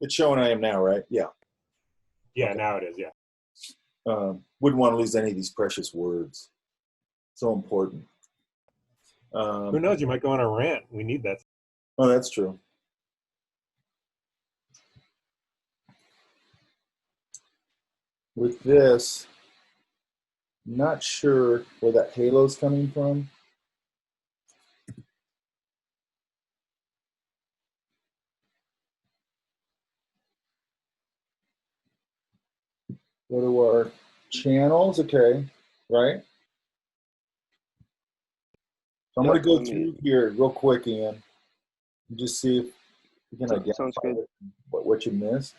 It's showing I am now, right? Yeah. Yeah, Okay. now it is. Yeah. Wouldn't want to lose any of these precious words. So important. Who knows? You might go on a rant. We need that. Oh, that's true. With this, I'm not sure where that halo's coming from. Go to our channels, okay, right? So I'm going to go through here real quick, Ian, and just see if we can identify what you missed.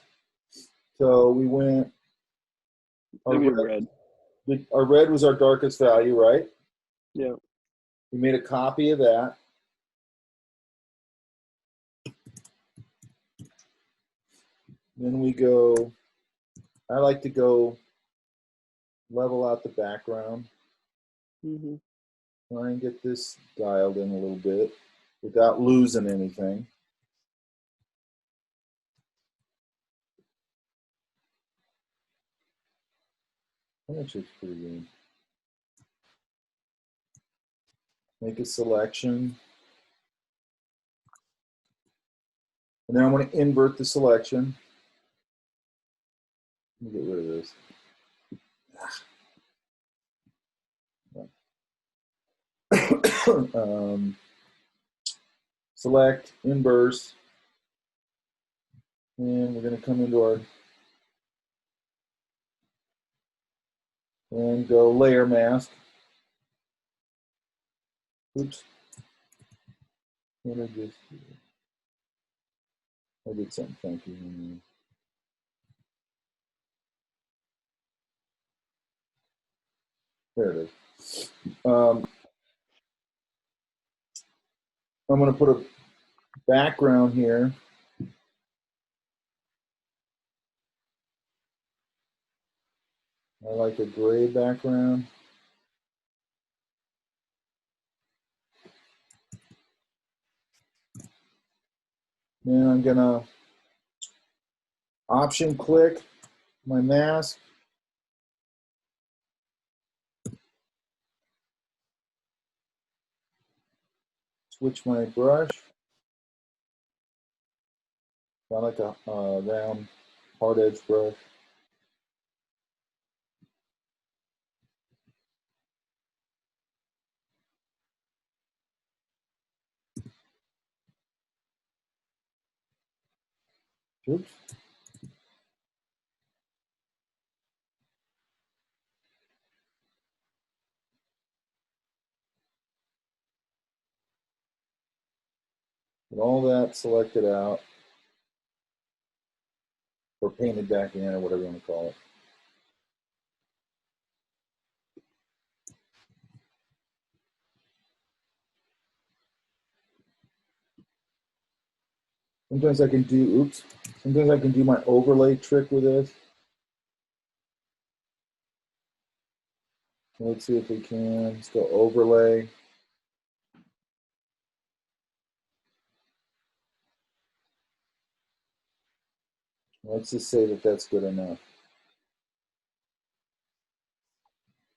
So we went, our red was our darkest value, right? Yeah. We made a copy of that. Then we go, I like to go level out the background. Mm-hmm. Try and get this dialed in a little bit without losing anything. That looks pretty good. Make a selection. And then I'm going to invert the selection. Let me get rid of this. Select, inverse, and we're going to come into our, and go layer mask. Oops. What did I just do? I did something funky in there. There it is. I'm going to put a background here. I like a gray background. Then I'm going to option click my mask. Switch my brush. I like a round, hard edge brush. Oops. Get all that selected out, or painted back in, or whatever you want to call it. Sometimes I can do, oops, sometimes I can do my overlay trick with this. Let's see if we can. Let's go overlay. Let's just say that that's good enough.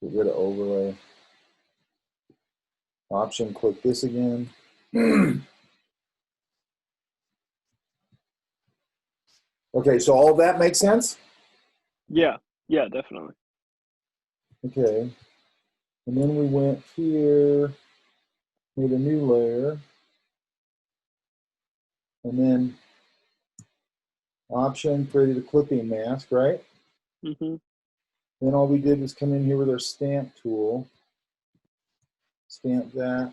Get rid of overlay. Option, click this again. Okay, so all that makes sense? Yeah, yeah, definitely. Okay. And then we went here, made a new layer. And then option, created a clipping mask, right? Mm-hmm. Then all we did was come in here with our stamp tool. Stamp that.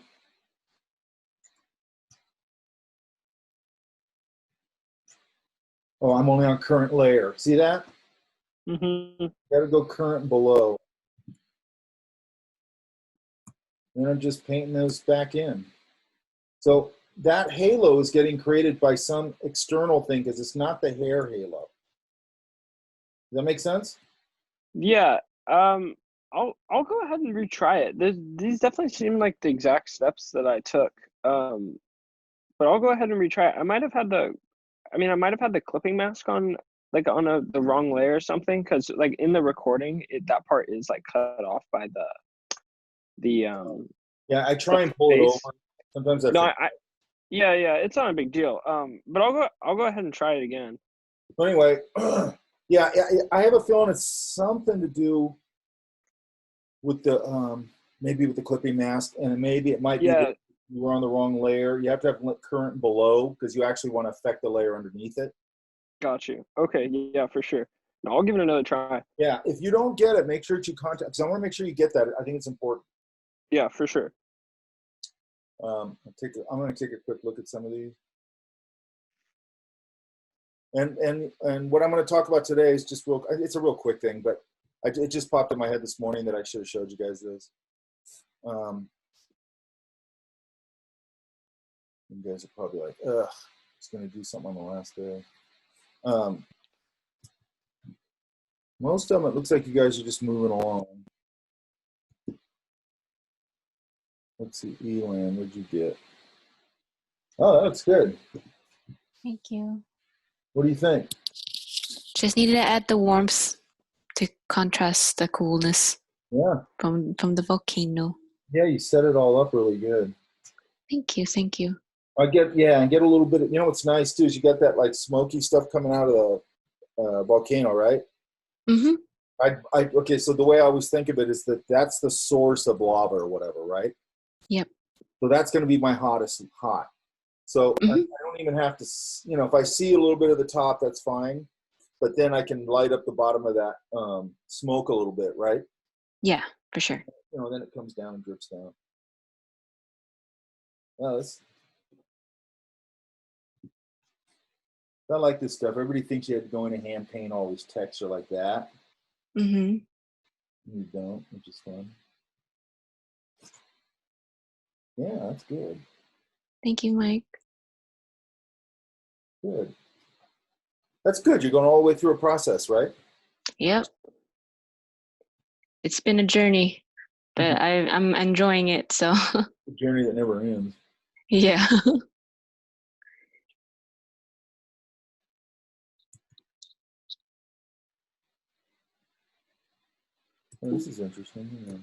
Oh, I'm only on current layer. See that? Mm-hmm. Got to go current below. And I'm just painting those back in. So that halo is getting created by some external thing because it's not the hair halo. Does that make sense? Yeah. I'll go ahead and retry it. These definitely seem like the exact steps that I took. But I'll go ahead and retry it. I might have had to I mean, I might have had the clipping mask on, like on the wrong layer or something, because like in the recording, that part is like cut off by the Yeah, I try and pull it face. over. Sometimes I No, forget. yeah, it's not a big deal. But I'll go ahead and try it again. So anyway, yeah, I have a feeling it's something to do with the maybe with the clipping mask, and maybe it might be Yeah, that you were on the wrong layer. You have to have current below because you actually want to affect the layer underneath it. got you. Okay, yeah, for sure. No, I'll give it another try. Yeah, if you don't get it, make sure that you contact. Because I want to make sure you get that. I think it's important. Yeah, for sure. I'm going to take a quick look at some of these. And what I'm going to talk about today is just real. It's a real quick thing, but it just popped in my head this morning that I should have showed you guys this. You guys are probably like, ugh, it's going to do something on the last day. Most of them, it looks like you guys are just moving along. Let's see, Elan, what'd you get? Oh, that's good. Thank you. What do you think? Just needed to add the warmth to contrast the coolness. Yeah. From the volcano. Yeah, you set it all up really good. Thank you. And get a little bit of, what's nice too is you got that like smoky stuff coming out of the volcano, right? Mm-hmm. Okay, so the way I always think of it is that that's the source of lava or whatever, right? Yep. So that's going to be my hottest hot. So I don't even have to, if I see a little bit of the top, that's fine. But then I can light up the bottom of that smoke a little bit, right? Yeah, for sure. Then it comes down and drips down. Well, I like this stuff. Everybody thinks you have to go in and hand paint all this texture like that. Mm-hmm. You don't, which is fun. Yeah, that's good. Thank you, Mike. Good. That's good. You're going all the way through a process, right? Yep. It's been a journey, but I'm enjoying it, so. A journey that never ends. Yeah. Oh, this is interesting. Yeah.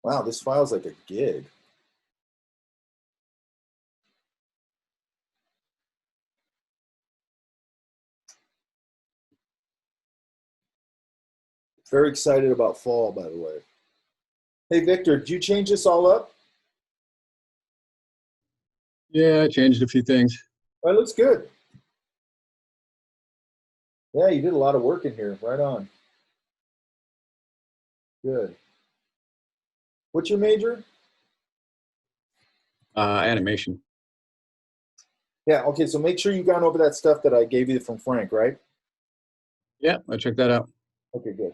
Wow, this file's like a gig. Very excited about fall, by the way. Hey, Victor, did you change this all up? Yeah, I changed a few things. Well, it looks good. Yeah, you did a lot of work in here. Right on. Good. What's your major? Animation. Yeah, okay, so make sure you've gone over that stuff that I gave you from Frank, right? Yeah, I checked that out. Okay, good.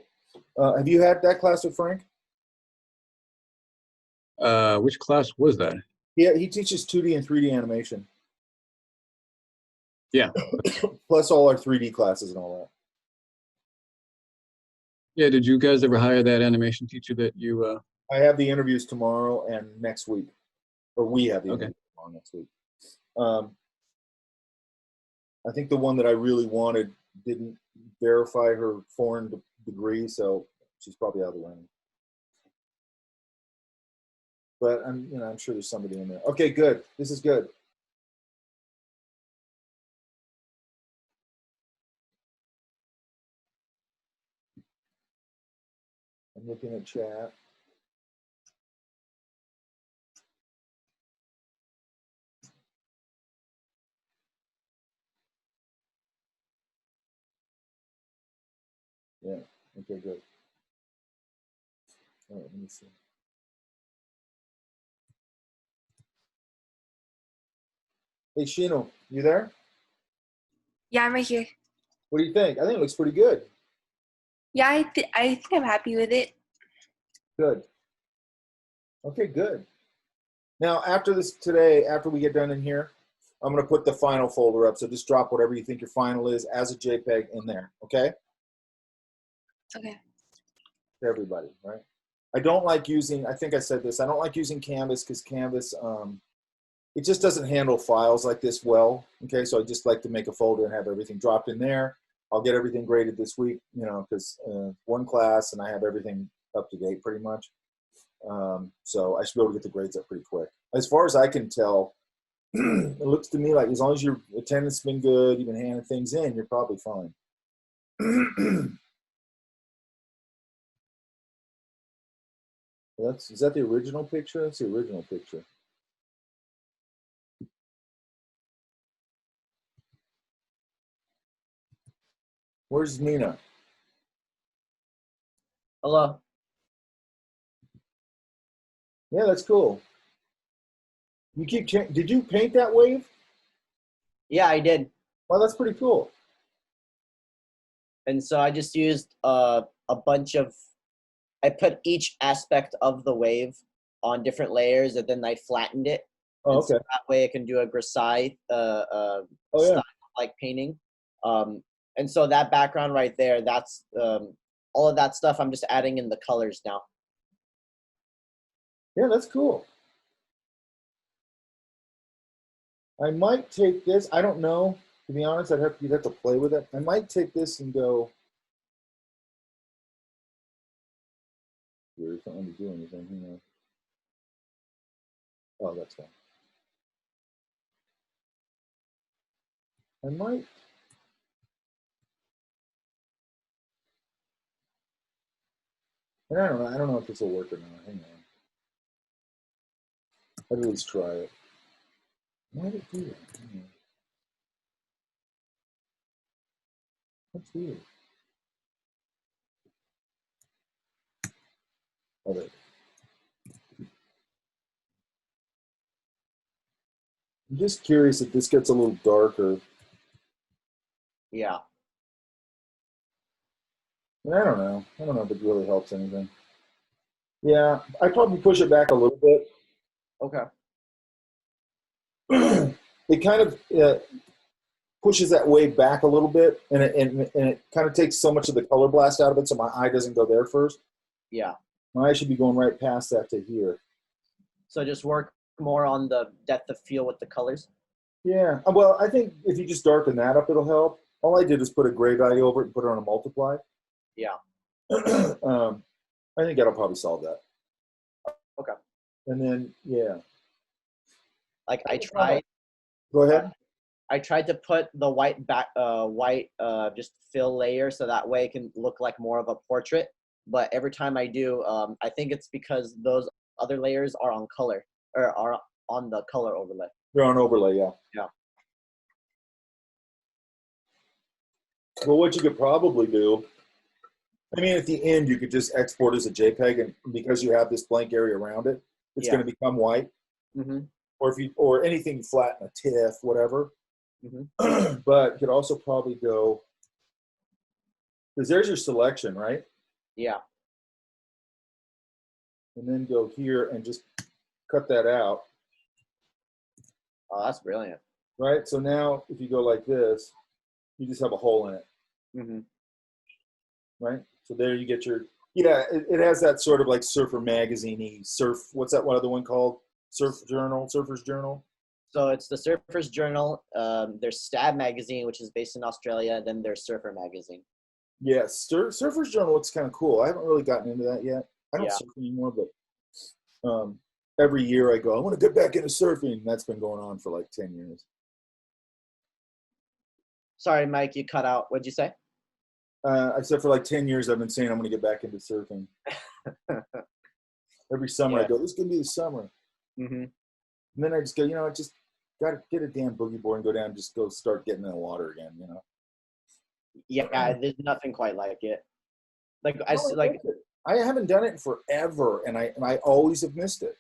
Have you had that class with Frank? Which class was that? Yeah, he teaches 2D and 3D animation. Yeah. Plus all our 3D classes and all that. Yeah, did you guys ever hire that animation teacher that you... I have the interviews tomorrow and next week. Or we have the interviews tomorrow next week. I think the one that I really wanted didn't verify her foreign degree, so she's probably out of the running. But I'm sure there's somebody in there. Okay, good. This is good. I'm looking at chat. Yeah. Okay, good. All right, let me see. Hey, Shino, you there? Yeah, I'm right here. What do you think? I think it looks pretty good. Yeah, I think I'm happy with it. Good. Okay, good. Now, after this today, after we get done in here, I'm going to put the final folder up. So just drop whatever you think your final is as a JPEG in there, okay? Okay. To everybody, right? I don't like using, I think I said this, I don't like using Canvas because Canvas, it just doesn't handle files like this well. Okay, so I just like to make a folder and have everything dropped in there. I'll get everything graded this week, you know, because one class and I have everything up to date pretty much. So I should be able to get the grades up pretty quick. As far as I can tell, it looks to me like as long as your attendance has been good, you've been handing things in, you're probably fine. Is that the original picture? That's the original picture. Where's Nina? Hello. Yeah, that's cool. You keep did you paint that wave? Yeah, I did. Well, that's pretty cool. And so I just used a bunch of, I put each aspect of the wave on different layers and then I flattened it. Oh, okay. So that way I can do a grisaille style like painting. And so that background right there, that's all of that stuff I'm just adding in the colors now. Yeah, that's cool. I might take this. I don't know. To be honest, you'd have to play with it. I might take this and go. There's not going to do anything. Hang on. Oh, that's fine. I might. And I don't know. I don't know if this will work or not. Hang on. I'd at least try it. Why did it do that? Hang on. That's weird. All right. I'm just curious if this gets a little darker. Yeah. I don't know. I don't know if it really helps anything. Yeah, I'd probably push it back a little bit. Okay. It kind of pushes that wave back a little bit, and it kind of takes so much of the color blast out of it, so my eye doesn't go there first. Yeah. My eye should be going right past that to here. So just work more on the depth of field with the colors? Yeah. Well, I think if you just darken that up, it'll help. All I did is put a gray value over it and put it on a multiply. Yeah. I think that'll probably solve that. Okay. And then, yeah. Like I tried. Go ahead. I tried to put the white just fill layer so that way it can look like more of a portrait. But every time I do, I think it's because those other layers are on color or are on the color overlay. They're on overlay, yeah. Yeah. Well, what you could probably do, I mean, at the end, you could just export as a JPEG, and because you have this blank area around it, it's going to become white. Mm-hmm. Or anything flat in a TIFF, whatever. Mm-hmm. But you could also probably go, because there's your selection, right? Yeah. And then go here and just cut that out. Oh, that's brilliant. Right? So now if you go like this, you just have a hole in it. Mm-hmm. Right? So there you get your, it has that sort of like Surfer Magazine-y, what's that one other one called? Surfer's Journal. So it's the Surfer's Journal. There's Stab Magazine, which is based in Australia. Then there's Surfer Magazine. Yes, Surfer's Journal looks kind of cool. I haven't really gotten into that yet. I don't surf anymore, but every year I go, I want to get back into surfing. And that's been going on for like 10 years. Sorry, Mike, you cut out. What'd you say? I said for like 10 years I've been saying I'm going to get back into surfing. Every summer I go, this is going to be the summer. Mm-hmm. And then I just go, I just got to get a damn boogie board and go down and just go start getting in the water again, Yeah, there's nothing quite like it. I haven't done it in forever, and I always have missed it,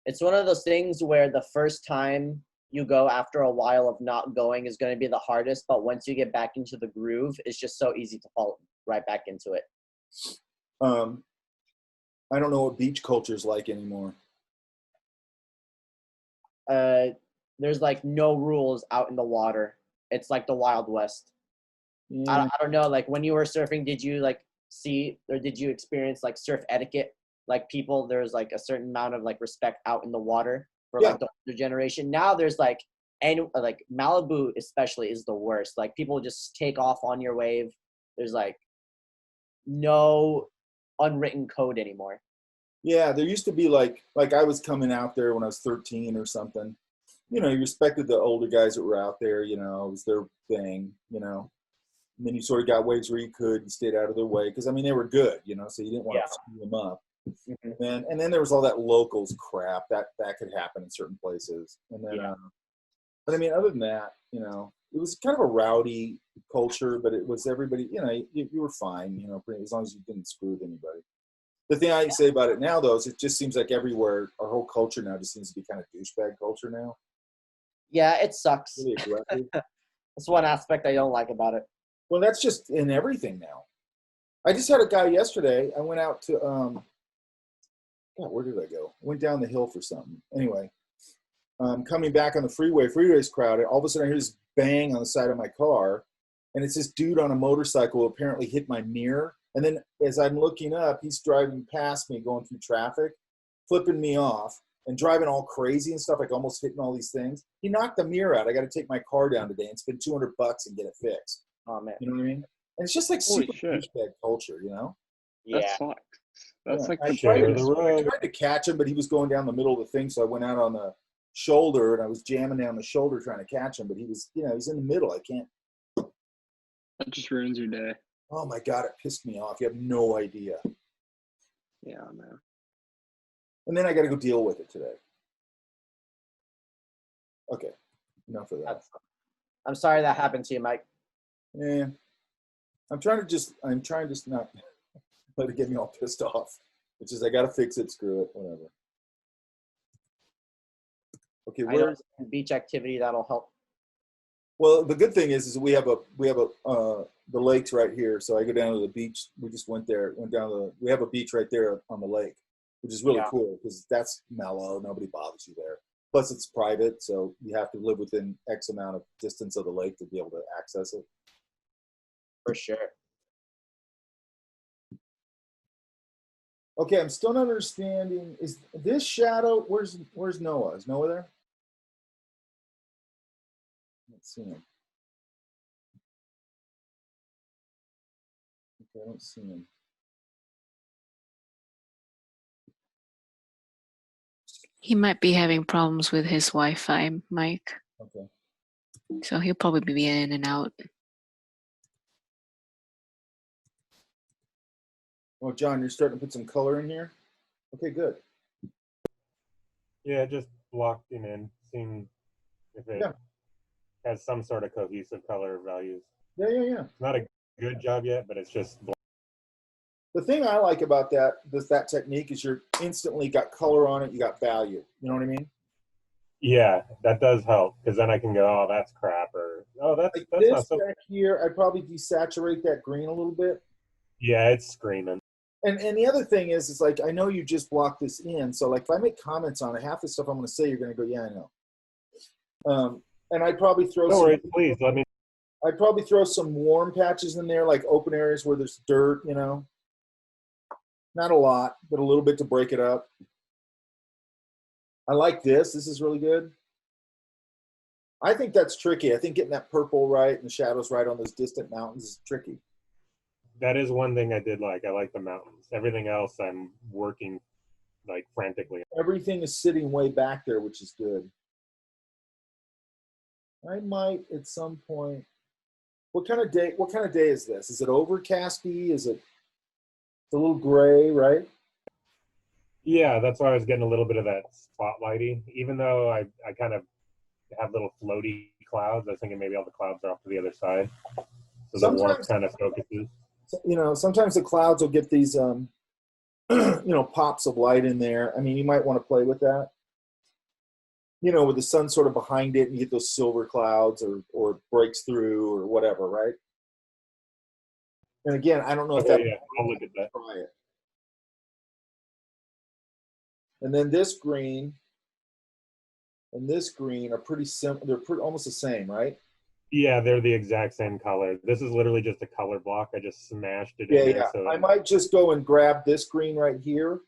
It's one of those things where the first time you go after a while of not going is going to be the hardest, but once you get back into the groove, it's just so easy to fall right back into it. I don't know what beach culture is like anymore. There's like no rules out in the water. It's like the Wild West. Yeah. I don't know. Like when you were surfing, did you like see, or did you experience like surf etiquette? Like people, there's like a certain amount of like respect out in the water for like the older generation. Now there's like, and like Malibu especially is the worst. Like people just take off on your wave. There's like no unwritten code anymore. Yeah, there used to be like I was coming out there when I was 13 or something. You know, you respected the older guys that were out there. You know, it was their thing. You know, and then you sort of got waves where you could and stayed out of their way because I mean they were good. You know, so you didn't want to screw them up. Mm-hmm. And then there was all that locals crap that could happen in certain places. And then, but I mean, other than that, you know, it was kind of a rowdy culture, but it was everybody. You know, you were fine. You know, as long as you didn't screw with anybody. The thing I say about it now, though, is it just seems like everywhere, our whole culture now just seems to be kind of douchebag culture now. Yeah, it sucks. Really aggressive. That's one aspect I don't like about it. Well, that's just in everything now. I just had a guy yesterday. I went out to, God, where did I go? I went down the hill for something. Anyway, coming back on the freeway's crowded. All of a sudden I hear this bang on the side of my car, and it's this dude on a motorcycle who apparently hit my mirror. And then as I'm looking up, he's driving past me, going through traffic, flipping me off, and driving all crazy and stuff, like almost hitting all these things. He knocked the mirror out. I got to take my car down today and spend $200 and get it fixed. Oh, man. You know what I mean? And it's just like super douchebag culture, you know? Yeah. That sucks. That's like I tried to catch him, but he was going down the middle of the thing, so I went out on the shoulder, and I was jamming down the shoulder trying to catch him, but he was, you know, he's in the middle. I can't. That just ruins your day. Oh, my God, it pissed me off. You have no idea. Yeah, man. And then I got to go deal with it today. Okay, enough of that. I'm sorry that happened to you, Mike. Yeah, I'm trying to just not let it get me all pissed off. It's just I got to fix it, screw it, whatever. Okay, where's beach activity that'll help? Well, the good thing is we have the lake's right here, so I go down to the beach. We just went down we have a beach right there on the lake, which is really cool because that's mellow. Nobody bothers you there. Plus, it's private, so you have to live within X amount of distance of the lake to be able to access it. For sure. Okay, I'm still not understanding. Is this shadow? Where's Noah? Is Noah there? Let's see him. Okay, I don't see him. He might be having problems with his Wi-Fi, Mike. Okay. So he'll probably be in and out. Oh, John, you're starting to put some color in here? Okay, good. Yeah, just blocking in, seeing if it has some sort of cohesive color values. Yeah. Not a good job yet, but it's just the thing I like about that technique is you're instantly got color on it, you got value. You know what I mean? Yeah, that does help because then I can go, oh, that's crap, or oh, that's this not so. Back here, I'd probably desaturate that green a little bit. Yeah, it's screaming. And the other thing is like I know you just blocked this in, so like if I make comments on it, half the stuff I'm going to say, you're going to go, yeah, I know. And I'd probably throw. No worries, please let me. I'd probably throw some warm patches in there, like open areas where there's dirt, you know. Not a lot, but a little bit to break it up. I like this. This is really good. I think that's tricky. I think getting that purple right and the shadows right on those distant mountains is tricky. That is one thing I did like. I like the mountains. Everything else I'm working like frantically. Everything is sitting way back there, which is good. I might at some point. What kind of day is this? Is it overcasty? Is it a little gray, right? Yeah, that's why I was getting a little bit of that spotlighty. Even though I kind of have little floaty clouds, I was thinking maybe all the clouds are off to the other side. So the warmth kind of focuses. You know, sometimes the clouds will get these, you know, pops of light in there. I mean, you might want to play with that. You know, with the sun sort of behind it and you get those silver clouds or breaks through or whatever, right? And again, I don't know if that. Yeah, I'll look at that. Try it. And then this green and this green are pretty similar. They're almost the same, right? Yeah, they're the exact same color. This is literally just a color block. I just smashed it Yeah, in there. yeah. So I might just go and grab this green right here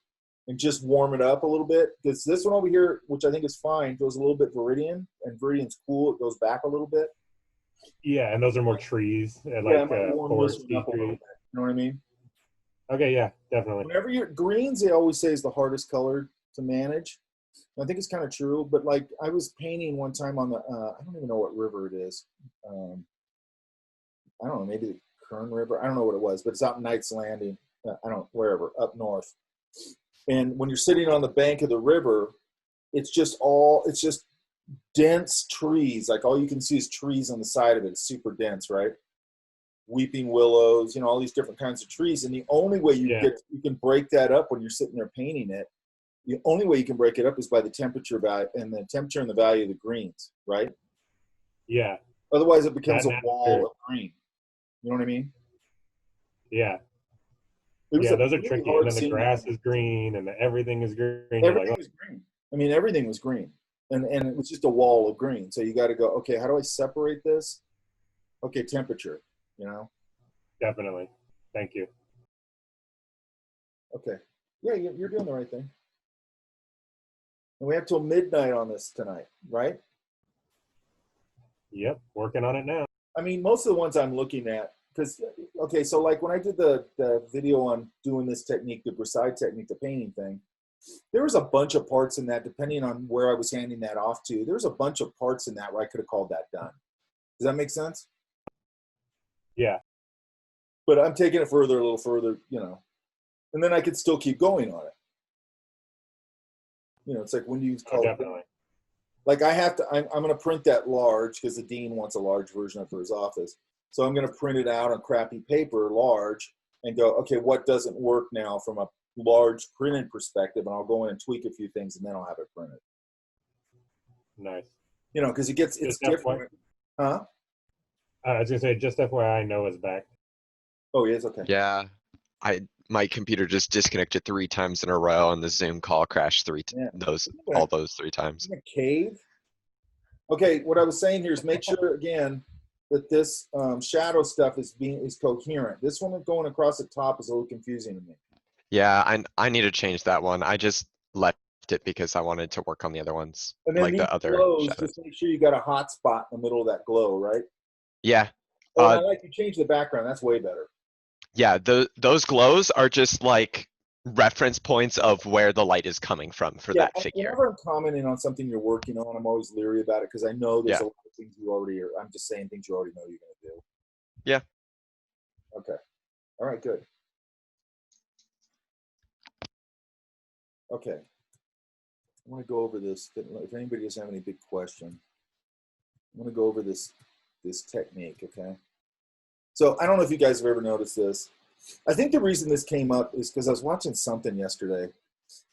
and just warm it up a little bit. Because this one over here, which I think is fine, goes a little bit Viridian, and Viridian's cool. It goes back a little bit. yeah, and those are more trees, Yeah, I like might warm this one foresty up a little trees. bit. You know what I mean? Okay, yeah, definitely. Whenever you're greens, they always say is the hardest color to manage. I think it's kind of true, but like I was painting one time on the, I don't even know what river it is. I don't know, maybe the Kern River. I don't know what it was, but it's out in Knights Landing. Wherever, up north. And when you're sitting on the bank of the river, it's just dense trees. Like all you can see is trees on the side of it. It's super dense, right? Weeping willows, all these different kinds of trees. And the only way you can break that up when you're sitting there painting it, the only way you can break it up is by the temperature value and the value of the greens, right? Yeah. Otherwise, it becomes a wall of green. You know what I mean? Yeah. Yeah, those are tricky. And then the grass is green and everything is green. Everything is green. I mean, everything was green. And it was just a wall of green. So you got to go, okay, how do I separate this? Okay, temperature, Definitely. Thank you. Okay. Yeah, you're doing the right thing. And we have till midnight on this tonight, right? Yep, working on it now. I mean, most of the ones I'm looking at, because, okay, so like when I did the video on doing this technique, the Brassai technique, the painting thing, there was a bunch of parts in that, depending on where I was handing that off to, there's a bunch of parts in that where I could have called that done. Does that make sense? Yeah. But I'm taking it further, a little further, and then I could still keep going on it. It's like, when do you call it done? Like I'm going to print that large because the dean wants a large version of it for his office. So I'm going to print it out on crappy paper, large, and go, okay, what doesn't work now from a large printed perspective? And I'll go in and tweak a few things, and then I'll have it printed. Nice. Because it's different. Huh? I was going to say, just FYI, Noah's back. Oh, he is? Okay. Yeah. My computer just disconnected 3 times in a row, and the Zoom call crashed all those 3 times. In a cave? Okay, what I was saying here is make sure again that this shadow stuff is coherent. This one going across the top is a little confusing to me. Yeah, I need to change that one. I just left it because I wanted to work on the other ones, and then like the other glows, shadows. just make sure you got a hot spot in the middle of that glow, right? Yeah. Oh, I like you change the background. That's way better. Yeah, those glows are just like reference points of where the light is coming from for that figure. Whenever I'm commenting on something you're working on, I'm always leery about it because I know there's a lot of things you already are. I'm just saying things you already know you're going to do. Yeah. Okay. All right, good. Okay. I want to go over this. If anybody doesn't have any big question, I'm going to go over this technique, okay? So I don't know if you guys have ever noticed this. I think the reason this came up is because I was watching something yesterday,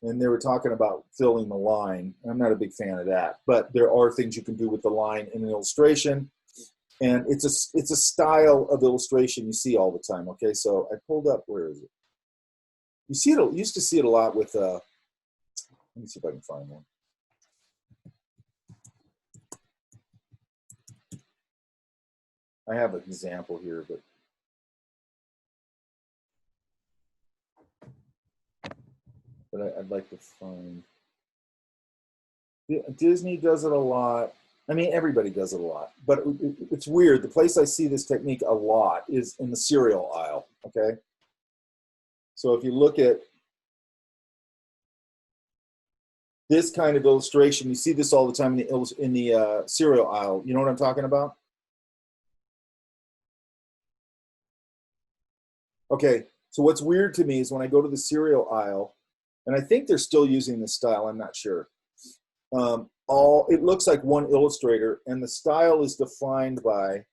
and they were talking about filling the line. I'm not a big fan of that, but there are things you can do with the line in an illustration, and it's a style of illustration you see all the time, okay? So I pulled up, where is it? You see it, you used to see it a lot with, let me see if I can find one. I have an example here, but I'd like to find. Disney does it a lot. I mean, everybody does it a lot, but it's weird. The place I see this technique a lot is in the cereal aisle, okay? So if you look at this kind of illustration, you see this all the time in the cereal aisle. You know what I'm talking about? Okay, so what's weird to me is when I go to the cereal aisle, and I think they're still using this style, I'm not sure. It looks like one illustrator, and the style is defined by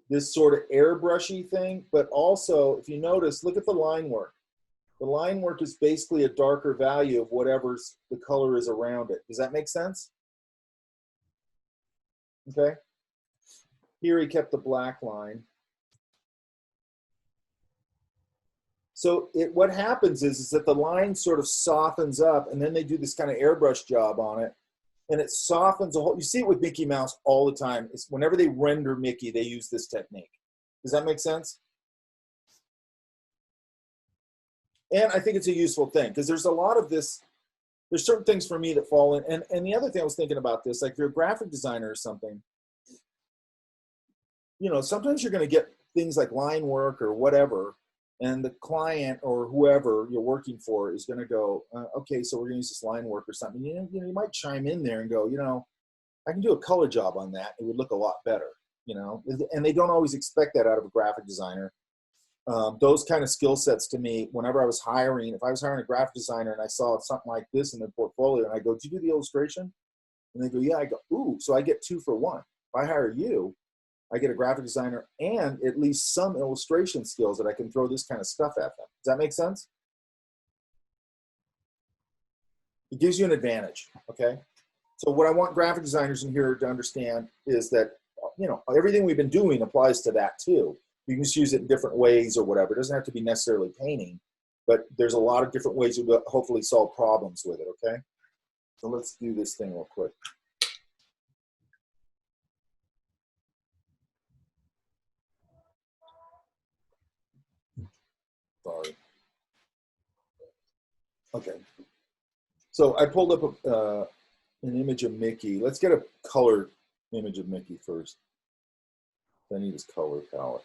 this sort of airbrushy thing, but also, if you notice, look at the line work. The line work is basically a darker value of whatever's the color is around it. Does that make sense? Okay. Here he kept the black line. So what happens is that the line sort of softens up, and then they do this kind of airbrush job on it, and it softens the whole. You see it with Mickey Mouse all the time. It's whenever they render Mickey, they use this technique. Does that make sense? And I think it's a useful thing because there's a lot of this. There's certain things for me that fall in. And the other thing I was thinking about this, like if you're a graphic designer or something, you know, sometimes you're going to get things like line work or whatever, and the client or whoever you're working for is going to go, okay, so we're going to use this line work or something. You know, you might chime in there and go, you know, I can do a color job on that. It would look a lot better, you know, and they don't always expect that out of a graphic designer. Those kind of skill sets to me, whenever I was hiring, if I was hiring a graphic designer and I saw something like this in their portfolio and I go, did you do the illustration? And they go, yeah. I go, ooh, so I get 2 for 1. If I hire you, I get a graphic designer and at least some illustration skills that I can throw this kind of stuff at them. Does that make sense? It gives you an advantage, okay? So what I want graphic designers in here to understand is that, you know, everything we've been doing applies to that too. You can just use it in different ways or whatever. It doesn't have to be necessarily painting, but there's a lot of different ways to hopefully solve problems with it, okay? So let's do this thing real quick. Sorry. Okay. So I pulled up an image of Mickey. Let's get a color image of Mickey first. I need his color palette.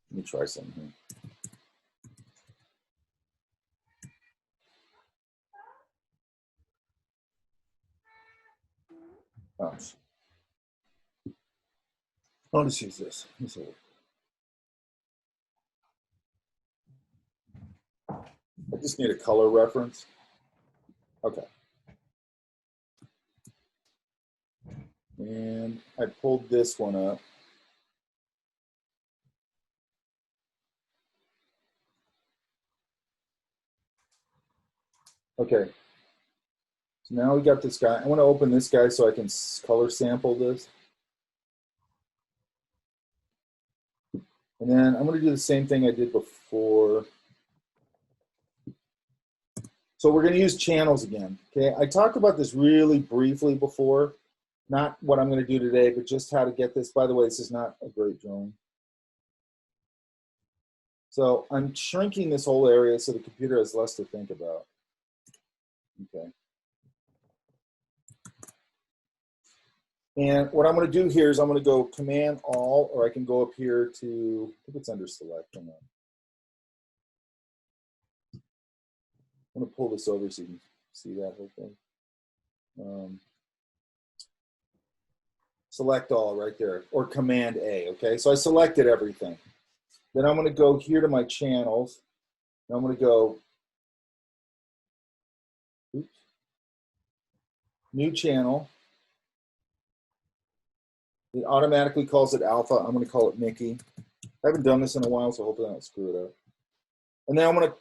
Let me try something here. Oh, I'll just use this. I just need a color reference. Okay. And I pulled this one up. Okay. So now we got this guy. I want to open this guy so I can color sample this. And then I'm going to do the same thing I did before. So we're going to use channels again. Okay. I talked about this really briefly before. Not what I'm going to do today, but just how to get this. By the way, this is not a great drawing. So I'm shrinking this whole area so the computer has less to think about. Okay. And what I'm going to do here is I'm going to go Command All, or I can go up here to, I think it's under Select. Hang on. I'm going to pull this over so you can see that whole thing. Select All right there, or Command A, okay? So I selected everything. Then I'm going to go here to my channels. And I'm going to go, oops, New Channel. It automatically calls it Alpha. I'm going to call it Mickey. I haven't done this in a while, so hopefully I don't screw it up. And then I'm going to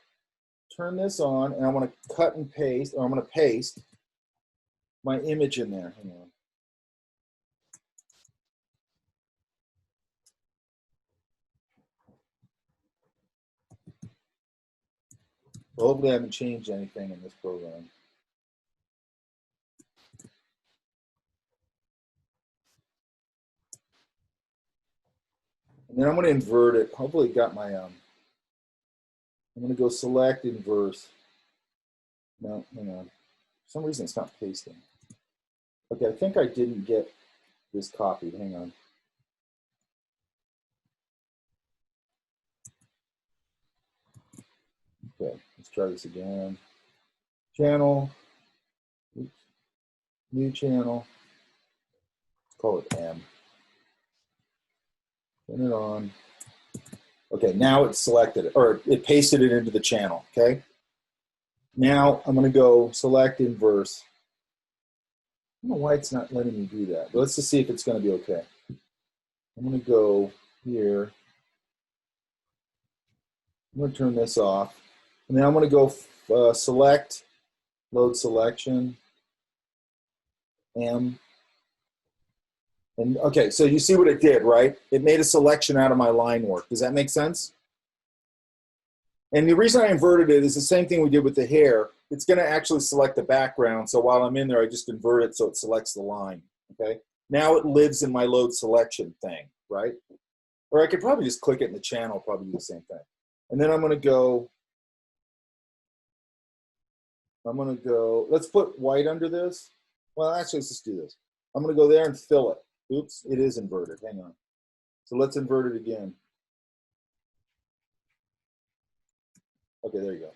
turn this on, and I'm going to cut and paste, or I'm going to paste my image in there. Hang on. Well, hopefully I haven't changed anything in this program. And then I'm going to invert it. Hopefully it got my, I'm going to go select inverse. No, hang on. For some reason it's not pasting. Okay, I think I didn't get this copied. Hang on. Okay, let's try this again. Channel. Oops. New channel. Let's call it M. Turn it on. Okay, now it's selected, or it pasted it into the channel, okay? Now I'm going to go select inverse. I don't know why it's not letting me do that, but let's just see if it's going to be okay. I'm going to go here. I'm going to turn this off. And then I'm going to go select, load selection. M. And okay, so you see what it did, right? It made a selection out of my line work. Does that make sense? And the reason I inverted it is the same thing we did with the hair. It's going to actually select the background. So while I'm in there, I just invert it so it selects the line. Okay. Now it lives in my load selection thing, right? Or I could probably just click it in the channel, probably do the same thing. And then I'm going to go, let's put white under this. Well, actually, let's just do this. I'm going to go there and fill it. Oops, it is inverted. Hang on. So let's invert it again. Okay, there you go.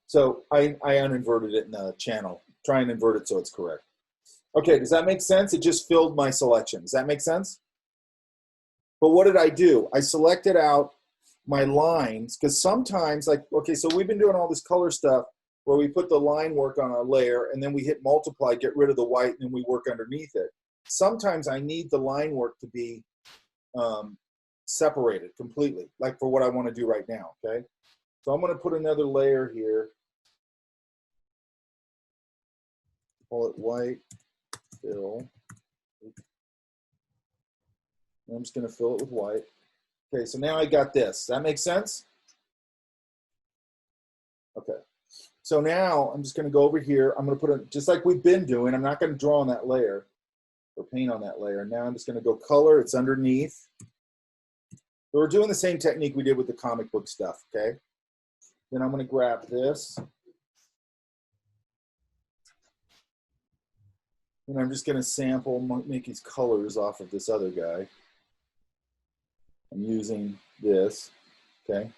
So I uninverted it in the channel. Try and invert it so it's correct. Okay, does that make sense? It just filled my selection. Does that make sense? But what did I do? I selected out my lines, because sometimes, like, okay, so we've been doing all this color stuff where we put the line work on a layer and then we hit multiply, get rid of the white, and then we work underneath it. Sometimes I need the line work to be separated completely, like for what I want to do right now, okay? So I'm going to put another layer here. Call it white, fill. I'm just going to fill it with white. Okay, so now I got this. Does that make sense? Okay. So now I'm just going to go over here. I'm going to put it just like we've been doing. I'm not going to draw on that layer or paint on that layer. Now I'm just going to go color. It's underneath. So we're doing the same technique we did with the comic book stuff, okay? Then I'm going to grab this. And I'm just going to sample Mickey's colors off of this other guy. I'm using this, okay?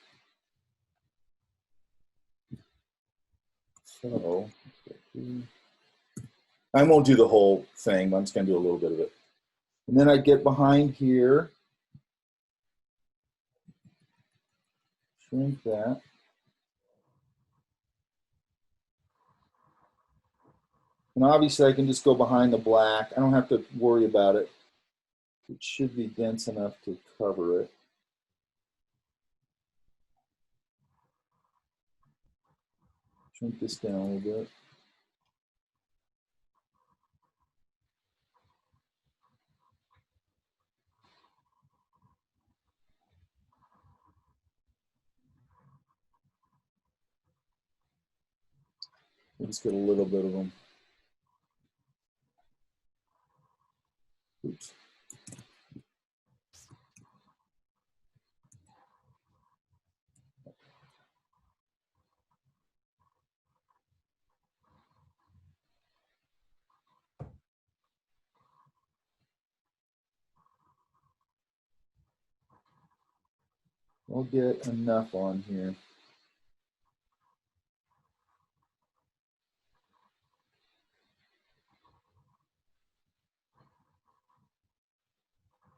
So, I won't do the whole thing, but I'm just going to do a little bit of it. And then I get behind here, shrink that. And obviously I can just go behind the black. I don't have to worry about it. It should be dense enough to cover it. Shrink this down a little bit. We'll just get a little bit of them. Oops. We'll get enough on here.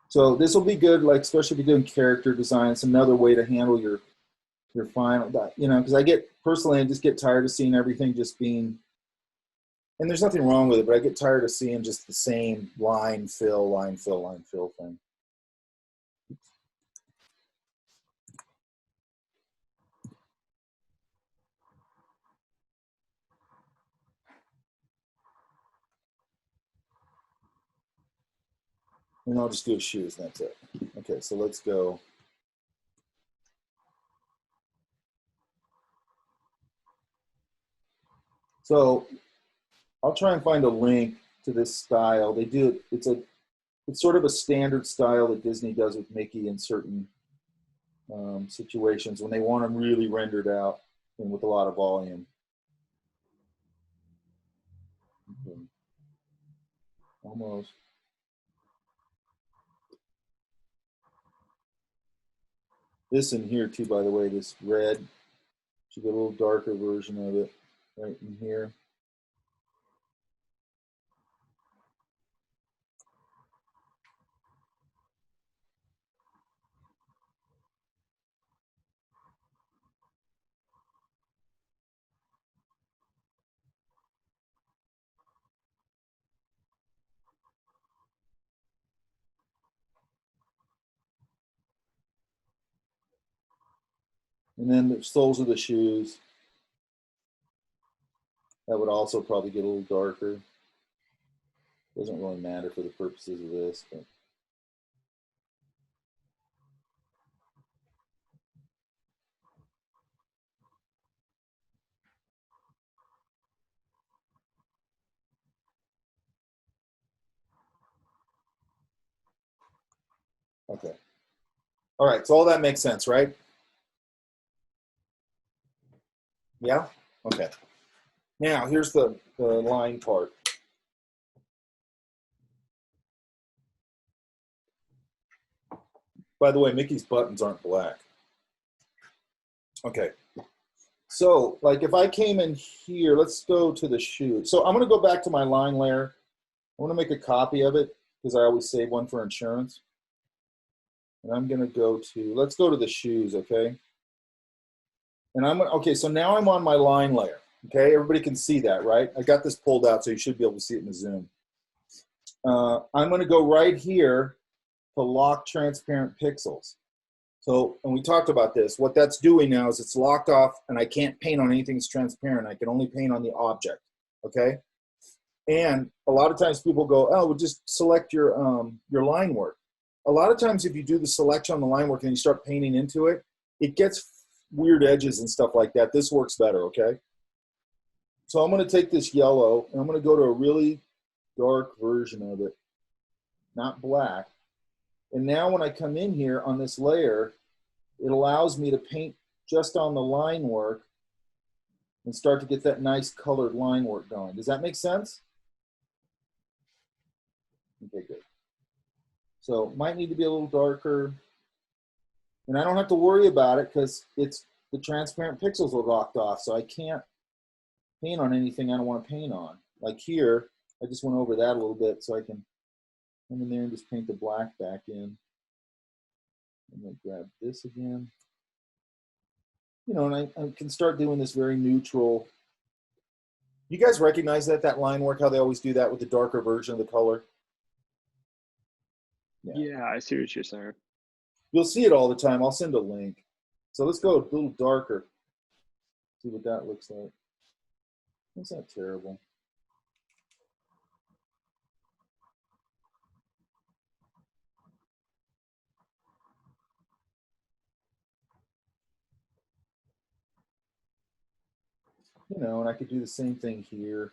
So this will be good, like especially if you're doing character design. It's another way to handle your final, you know, because I just get tired of seeing everything just being, and there's nothing wrong with it, but I get tired of seeing just the same line fill, line fill, line fill thing. And I'll just do his shoes, and that's it. Okay, so let's go. So I'll try and find a link to this style. They do, it's sort of a standard style that Disney does with Mickey in certain situations when they want them really rendered out and with a lot of volume. Okay. Almost. This in here too, by the way, this red, should get a little darker version of it right in here. And then the soles of the shoes. That would also probably get a little darker. Doesn't really matter for the purposes of this, but. Okay. All right, so all that makes sense, right? Yeah? Okay. Now, here's the line part. By the way, Mickey's buttons aren't black. Okay. So, like if I came in here, let's go to the shoe. So I'm going to go back to my line layer. I want to make a copy of it because I always save one for insurance. And I'm going to go to, let's go to the shoes, okay? And I'm going to, okay, so now I'm on my line layer. Okay, everybody can see that, right? I got this pulled out so you should be able to see it in the zoom. I'm going to go right here to lock transparent pixels. So, and we talked about this. What that's doing now is it's locked off and I can't paint on anything that's transparent. I can only paint on the object, okay? And a lot of times people go, oh, well, just select your line work. A lot of times if you do the selection on the line work and you start painting into it, it gets weird edges and stuff like that. This works better, okay? So I'm going to take this yellow and I'm going to go to a really dark version of it, not black. And now when I come in here on this layer, it allows me to paint just on the line work and start to get that nice colored line work going. Does that make sense? Okay, good. So might need to be a little darker. And I don't have to worry about it because it's the transparent pixels are locked off, so I can't paint on anything I don't want to paint on. Like here, I just went over that a little bit so I can come in there and just paint the black back in. I'm going to grab this again. You know, and I can start doing this very neutral. You guys recognize that line work, how they always do that with the darker version of the color? Yeah, I see what you're saying. You'll see it all the time. I'll send a link. So let's go a little darker. See what that looks like. That's not terrible. You know, and I could do the same thing here.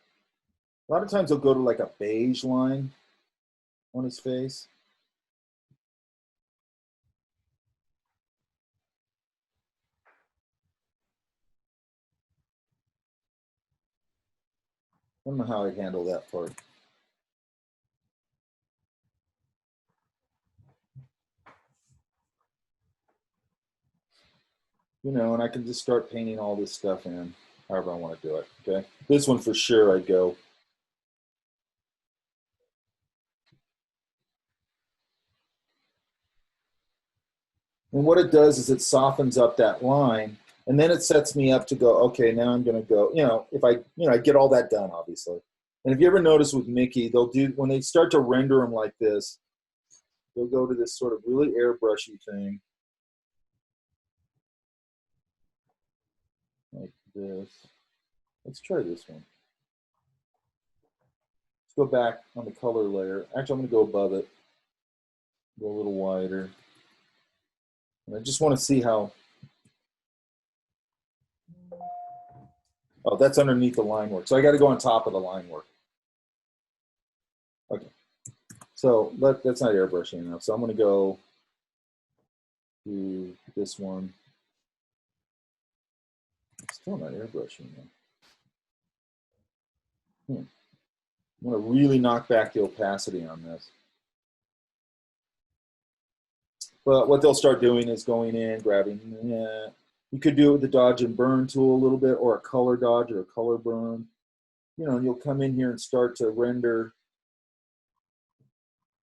A lot of times I'll go to like a beige line on his face. I don't know how I'd handle that part. You know, and I can just start painting all this stuff in, however I want to do it, okay? This one for sure I'd go. And what it does is it softens up that line, and then it sets me up to go, okay, now I'm going to go, you know, if I, you know, I get all that done, obviously. And if you ever notice with Mickey, they'll do, when they start to render him like this, they'll go to this sort of really airbrushy thing. Like this. Let's try this one. Let's go back on the color layer. Actually, I'm going to go above it. Go a little wider. And I just want to see how. Oh, that's underneath the line work. So I got to go on top of the line work. Okay. So that's not airbrushing enough. So I'm going to go to this one. Still not airbrushing enough. I'm going to really knock back the opacity on this. But what they'll start doing is going in, grabbing, you could do it with the dodge and burn tool a little bit, or a color dodge or a color burn. You know, and you'll come in here and start to render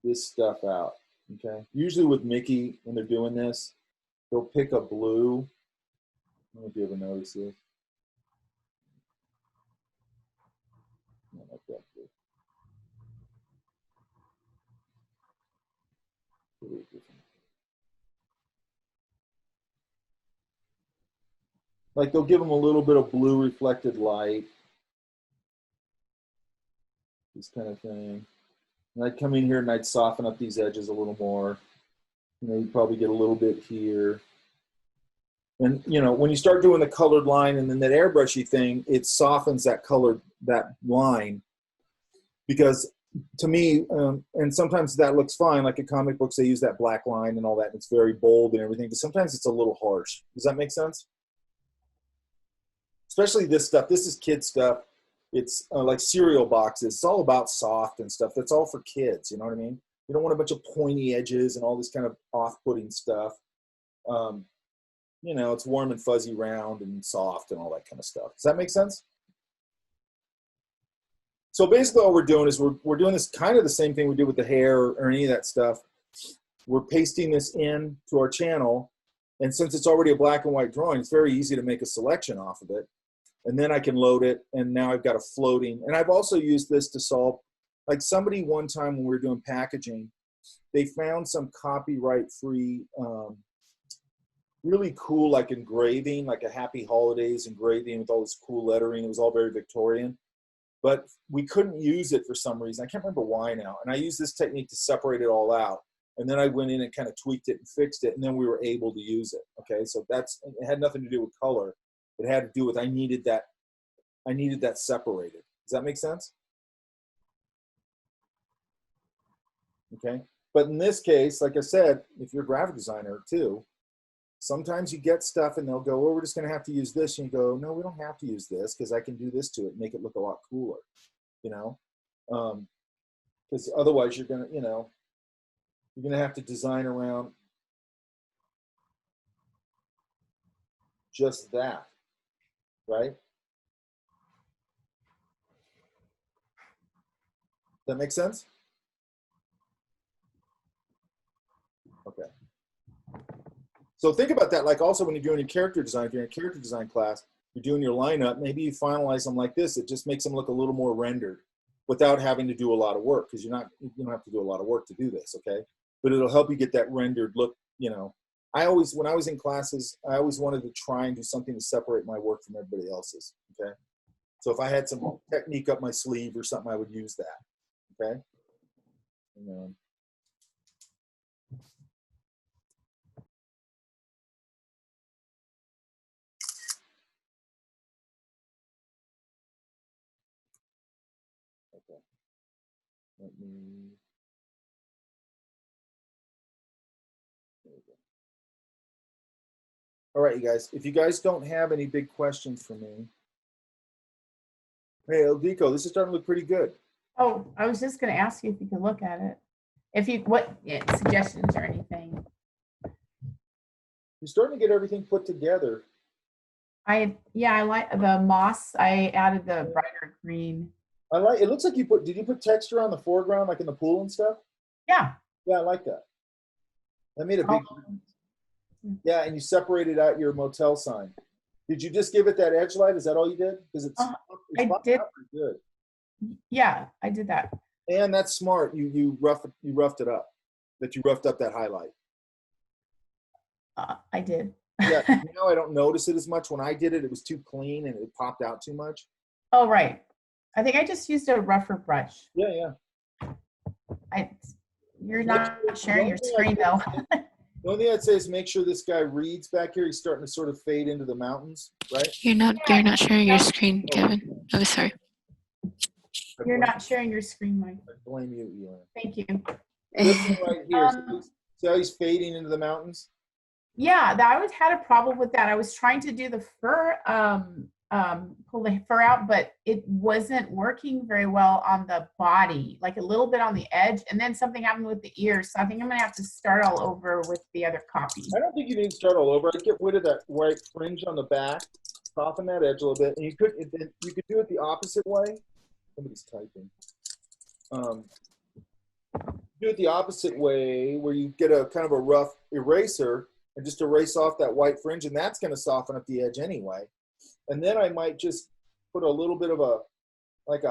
this stuff out, okay? Usually with Mickey, when they're doing this, they'll pick a blue. I don't know if you ever notice this. Not like that blue. Really different. Like they'll give them a little bit of blue reflected light. This kind of thing. And I'd come in here and I'd soften up these edges a little more. You know, you probably get a little bit here. And, you know, when you start doing the colored line and then that airbrushy thing, it softens that that line. Because to me, and sometimes that looks fine, like in comic books, they use that black line and all that, and it's very bold and everything, but sometimes it's a little harsh. Does that make sense? Especially this stuff. This is kid stuff. It's like cereal boxes. It's all about soft and stuff. That's all for kids, you know what I mean? You don't want a bunch of pointy edges and all this kind of off-putting stuff. You know, it's warm and fuzzy, round and soft and all that kind of stuff. Does that make sense? So basically all we're doing is we're doing this kind of the same thing we did with the hair or any of that stuff. We're pasting this in to our channel. And since it's already a black and white drawing, it's very easy to make a selection off of it. And then I can load it. And now I've got a floating. And I've also used this to solve, like somebody one time when we were doing packaging, they found some copyright-free, really cool like engraving, like a Happy Holidays engraving with all this cool lettering. It was all very Victorian. But we couldn't use it for some reason. I can't remember why now. And I used this technique to separate it all out. And then I went in and kind of tweaked it and fixed it. And then we were able to use it. Okay, so it had nothing to do with color. It had to do with I needed that separated. Does that make sense? Okay. But in this case, like I said, if you're a graphic designer too, sometimes you get stuff and they'll go, oh, we're just going to have to use this. And you go, no, we don't have to use this because I can do this to it and make it look a lot cooler, you know? Because otherwise you're going to, you know, you're going to have to design around just that, right? That make sense? Okay. So think about that, like also when you're doing your character design, if you're in a character design class, you're doing your lineup, maybe you finalize them like this. It just makes them look a little more rendered without having to do a lot of work because you don't have to do a lot of work to do this, okay? But it'll help you get that rendered look, you know. When I was in classes, I always wanted to try and do something to separate my work from everybody else's, okay? So if I had some technique up my sleeve or something, I would use that, okay? And, okay. Let me, there we go. All right, you guys, if you guys don't have any big questions for me. Hey, Eldiko, this is starting to look pretty good. Oh, I was just going to ask you if you could look at it. If you, what suggestions or anything? You're starting to get everything put together. I like the moss. I added the brighter green. It looks like did you put texture on the foreground, like in the pool and stuff? Yeah. Yeah, I like that. That made a big difference. Yeah, and you separated out your motel sign. Did you just give it that edge light? Is that all you did? Because it's I did. Good. Yeah, I did that. And that's smart. You roughed it up. That you roughed up that highlight. I did. Yeah. Now I don't notice it as much. When I did it, it was too clean and it popped out too much. Oh right. I think I just used a rougher brush. Yeah. You're not sharing your screen though. The only thing I'd say is make sure this guy reads back here. He's starting to sort of fade into the mountains, right? You're not sharing your screen, Kevin. Oh, sorry. You're not sharing your screen, Mike. I blame you, Elon. Thank you. This one right here. See how he's fading into the mountains? Yeah, I always had a problem with that. I was trying to do the fur, pull the fur out, but it wasn't working very well on the body, like a little bit on the edge, and then something happened with the ears. So I think I'm gonna have to start all over with the other copy. I don't think you need to start all over. I'd get rid of that white fringe on the back, soften that edge a little bit, and you could do it the opposite way. Somebody's typing. Do it the opposite way, where you get a kind of a rough eraser and just erase off that white fringe, and that's going to soften up the edge anyway. And then I might just put a little bit of a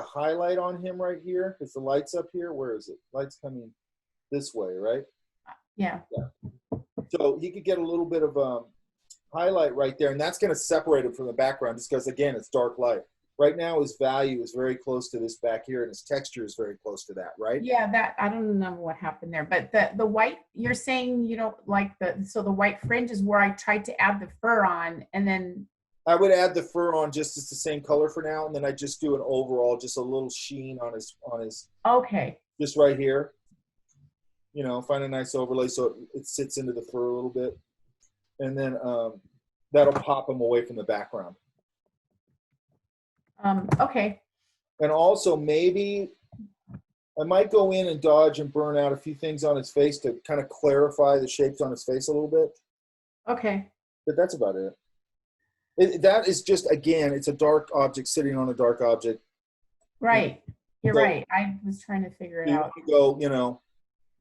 highlight on him right here, because the light's up here. Where is it? Light's coming this way, right? Yeah. So he could get a little bit of highlight right there, and that's going to separate it from the background, just because again it's dark light. right now his value is very close to this back here, and his texture is very close to that, right? Yeah, that I don't know what happened there, but the white, you're saying you don't like so the white fringe is where I tried to add the fur on, and then I would add the fur on just as the same color for now, and then I just do an overall, just a little sheen on his. Okay. Just right here. You know, find a nice overlay so it sits into the fur a little bit, and then that'll pop him away from the background. Okay. And also maybe I might go in and dodge and burn out a few things on his face to kind of clarify the shapes on his face a little bit. Okay. But that's about it. That is just, again, it's a dark object sitting on a dark object. Right. You're So, right. I was trying to figure it you out. go, you know,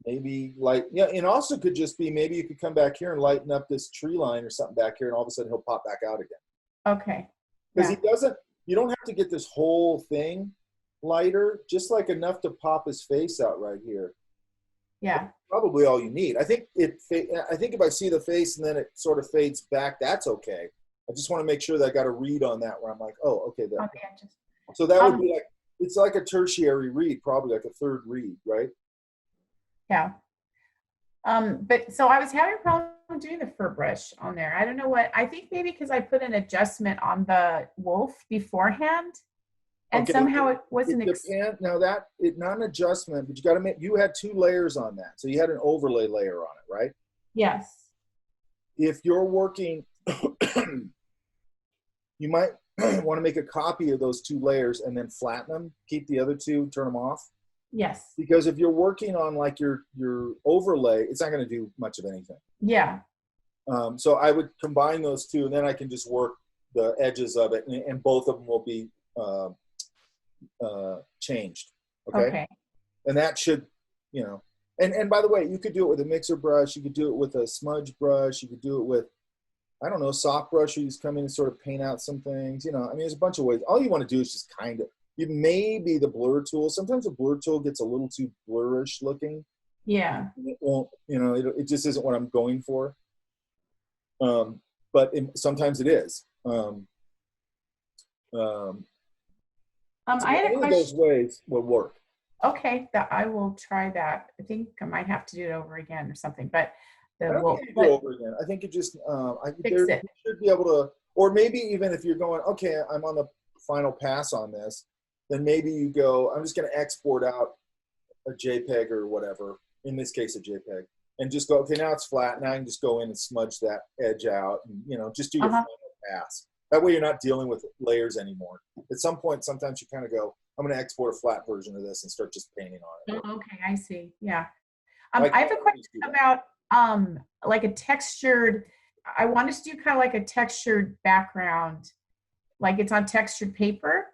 maybe like, yeah, and also could just be, maybe you could come back here and lighten up this tree line or something back here, and all of a sudden he'll pop back out again. Okay. Because Yeah. he doesn't, you don't have to get this whole thing lighter, just like enough to pop his face out right here. Yeah. Probably all you need. I think if I see the face and then it sort of fades back, that's okay. I just want to make sure that I got a read on that where I'm like, oh, okay. That. Okay. So that would be like, it's like a tertiary read, probably like a third read, right? Yeah. But so I was having a problem doing the fur brush on there. I don't know what, I think maybe because I put an adjustment on the wolf beforehand and Okay, somehow it wasn't. Now that, not an adjustment, but you got to make, you had 2 layers on that. So you had an overlay layer on it, right? Yes. If you're working, you might want to make a copy of those 2 layers and then flatten them, keep the other 2, turn them off. Yes. Because if you're working on like your overlay, it's not going to do much of anything. Yeah. So I would combine those 2, and then I can just work the edges of it, and both of them will be changed. Okay? And that should, you know, and by the way, you could do it with a mixer brush. You could do it with a smudge brush. You could do it with, I don't know, soft brush. You just come in and sort of paint out some things. You know, I mean, there's a bunch of ways. All you want to do is just kind of, you maybe the blur tool. Sometimes the blur tool gets a little too blurrish looking. Yeah. It won't, you know, it just isn't what I'm going for. But sometimes it is. I had a one of those question. ways will work. Okay, that I will try that. I think I might have to do it over again or something, but I don't think you do it over again. I think you just, you should be able to, or maybe even if you're going, okay, I'm on the final pass on this, then maybe you go, I'm just going to export out a JPEG or whatever, in this case, a JPEG, and just go, okay, now it's flat. Now I can just go in and smudge that edge out and, you know, just do your final pass. That way you're not dealing with layers anymore. At some point, sometimes you kind of go, I'm going to export a flat version of this and start just painting on it. Oh, okay, I see. Yeah. I have a question about like a textured, I wanted to do kind of like a textured background, like it's on textured paper.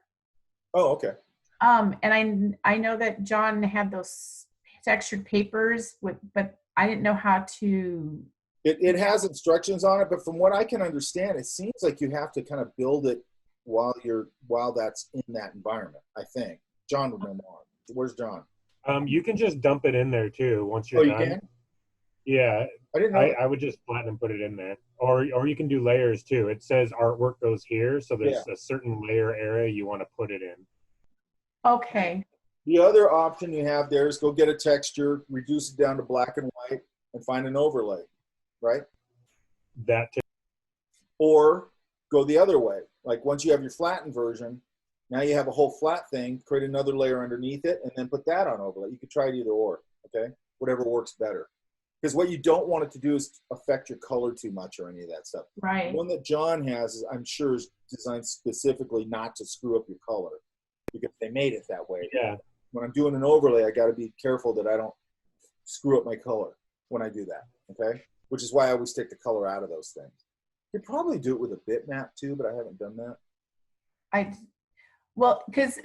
Oh, okay. And I know that John had those textured papers but I didn't know how to. It has instructions on it, but from what I can understand, it seems like you have to kind of build it while that's in that environment. I think John would know more. Where's John? You can just dump it in there too once you're done. Can? Yeah, I didn't know. I would just flatten and put it in there, or you can do layers too. It says artwork goes here, so there's a certain layer area you want to put it in. Okay. The other option you have there is go get a texture, reduce it down to black and white, and find an overlay, right? That too. Or go the other way. Like once you have your flattened version, now you have a whole flat thing, create another layer underneath it, and then put that on overlay. You could try it either or, okay? Whatever works better. Because what you don't want it to do is affect your color too much or any of that stuff. Right. The one that John has, I'm sure, is designed specifically not to screw up your color because they made it that way. Yeah. When I'm doing an overlay, I got to be careful that I don't screw up my color when I do that, okay? Which is why I always take the color out of those things. You could probably do it with a bitmap too, but I haven't done that. Well, because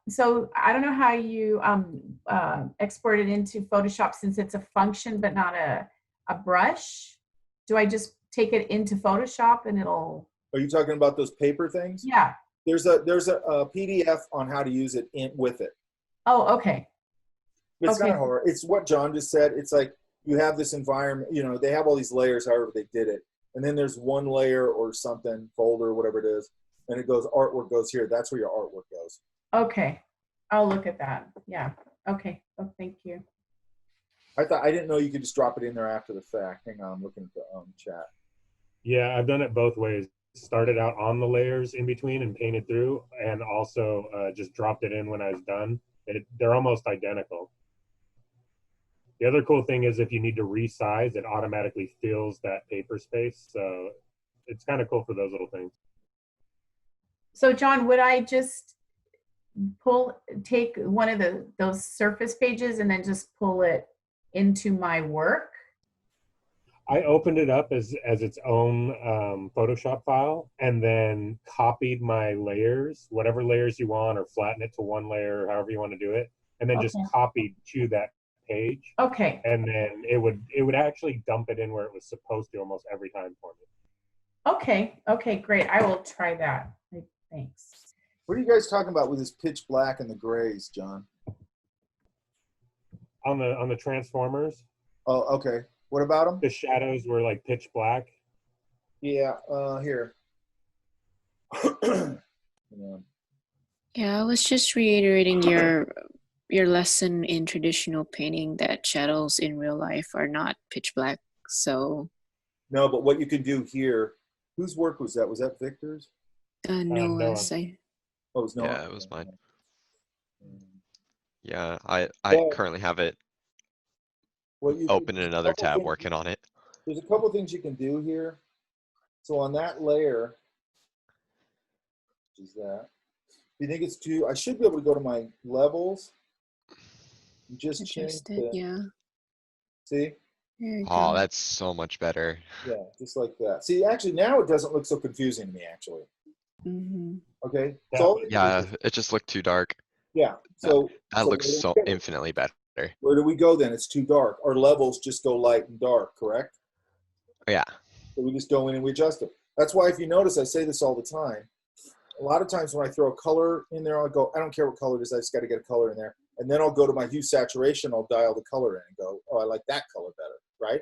so I don't know how you export it into Photoshop since it's a function but not a brush. Do I just take it into Photoshop and it'll? Are you talking about those paper things? Yeah. There's a PDF on how to use it with it. Oh, okay. It's not hard. It's what John just said. It's like you have this environment, you know, they have all these layers, however they did it. And then there's one layer or something, folder, whatever it is, and it goes artwork goes here. That's where your artwork goes. Okay. I'll look at that. Yeah. Okay. Oh, thank you. I didn't know you could just drop it in there after the fact. Hang on, I'm looking at the chat. Yeah, I've done it both ways. Started out on the layers in between and painted through, and also just dropped it in when I was done. They're almost identical. The other cool thing is if you need to resize, it automatically fills that paper space. So it's kind of cool for those little things. So John, would I just take one of those surface pages and then just pull it into my work? I opened it up as its own Photoshop file and then copied my layers, whatever layers you want, or flatten it to one layer, however you want to do it, and then just copied to that page. Okay. And then it would actually dump it in where it was supposed to almost every time for me. Okay. Okay, great. I will try that. Thanks. What are you guys talking about with this pitch black and the grays, John? On the Transformers. Oh, okay. What about them? The shadows were like pitch black. Yeah. Here. Yeah, I was just reiterating your lesson in traditional painting that shadows in real life are not pitch black. So. No, but what you can do here. Whose work was that? Was that Victor's? Noah's. Oh, it was Noah. Yeah, it was mine. Yeah, I currently have it open in another tab working on it. There's a couple things you can do here. So on that layer, which is that, if you think it's too, I should be able to go to my levels and just change it. Yeah. See? Oh, that's so much better. Yeah, just like that. See, actually now it doesn't look so confusing to me, actually. Mm-hmm. Okay. Yeah, it just looked too dark. Yeah. So that looks so infinitely better. Where do we go then? It's too dark. Our levels just go light and dark, correct? Yeah. So we just go in and we adjust it. That's why if you notice, I say this all the time. A lot of times when I throw a color in there, I'll go, I don't care what color it is, I just got to get a color in there. And then I'll go to my hue saturation, I'll dial the color in and go, oh, I like that color better, right?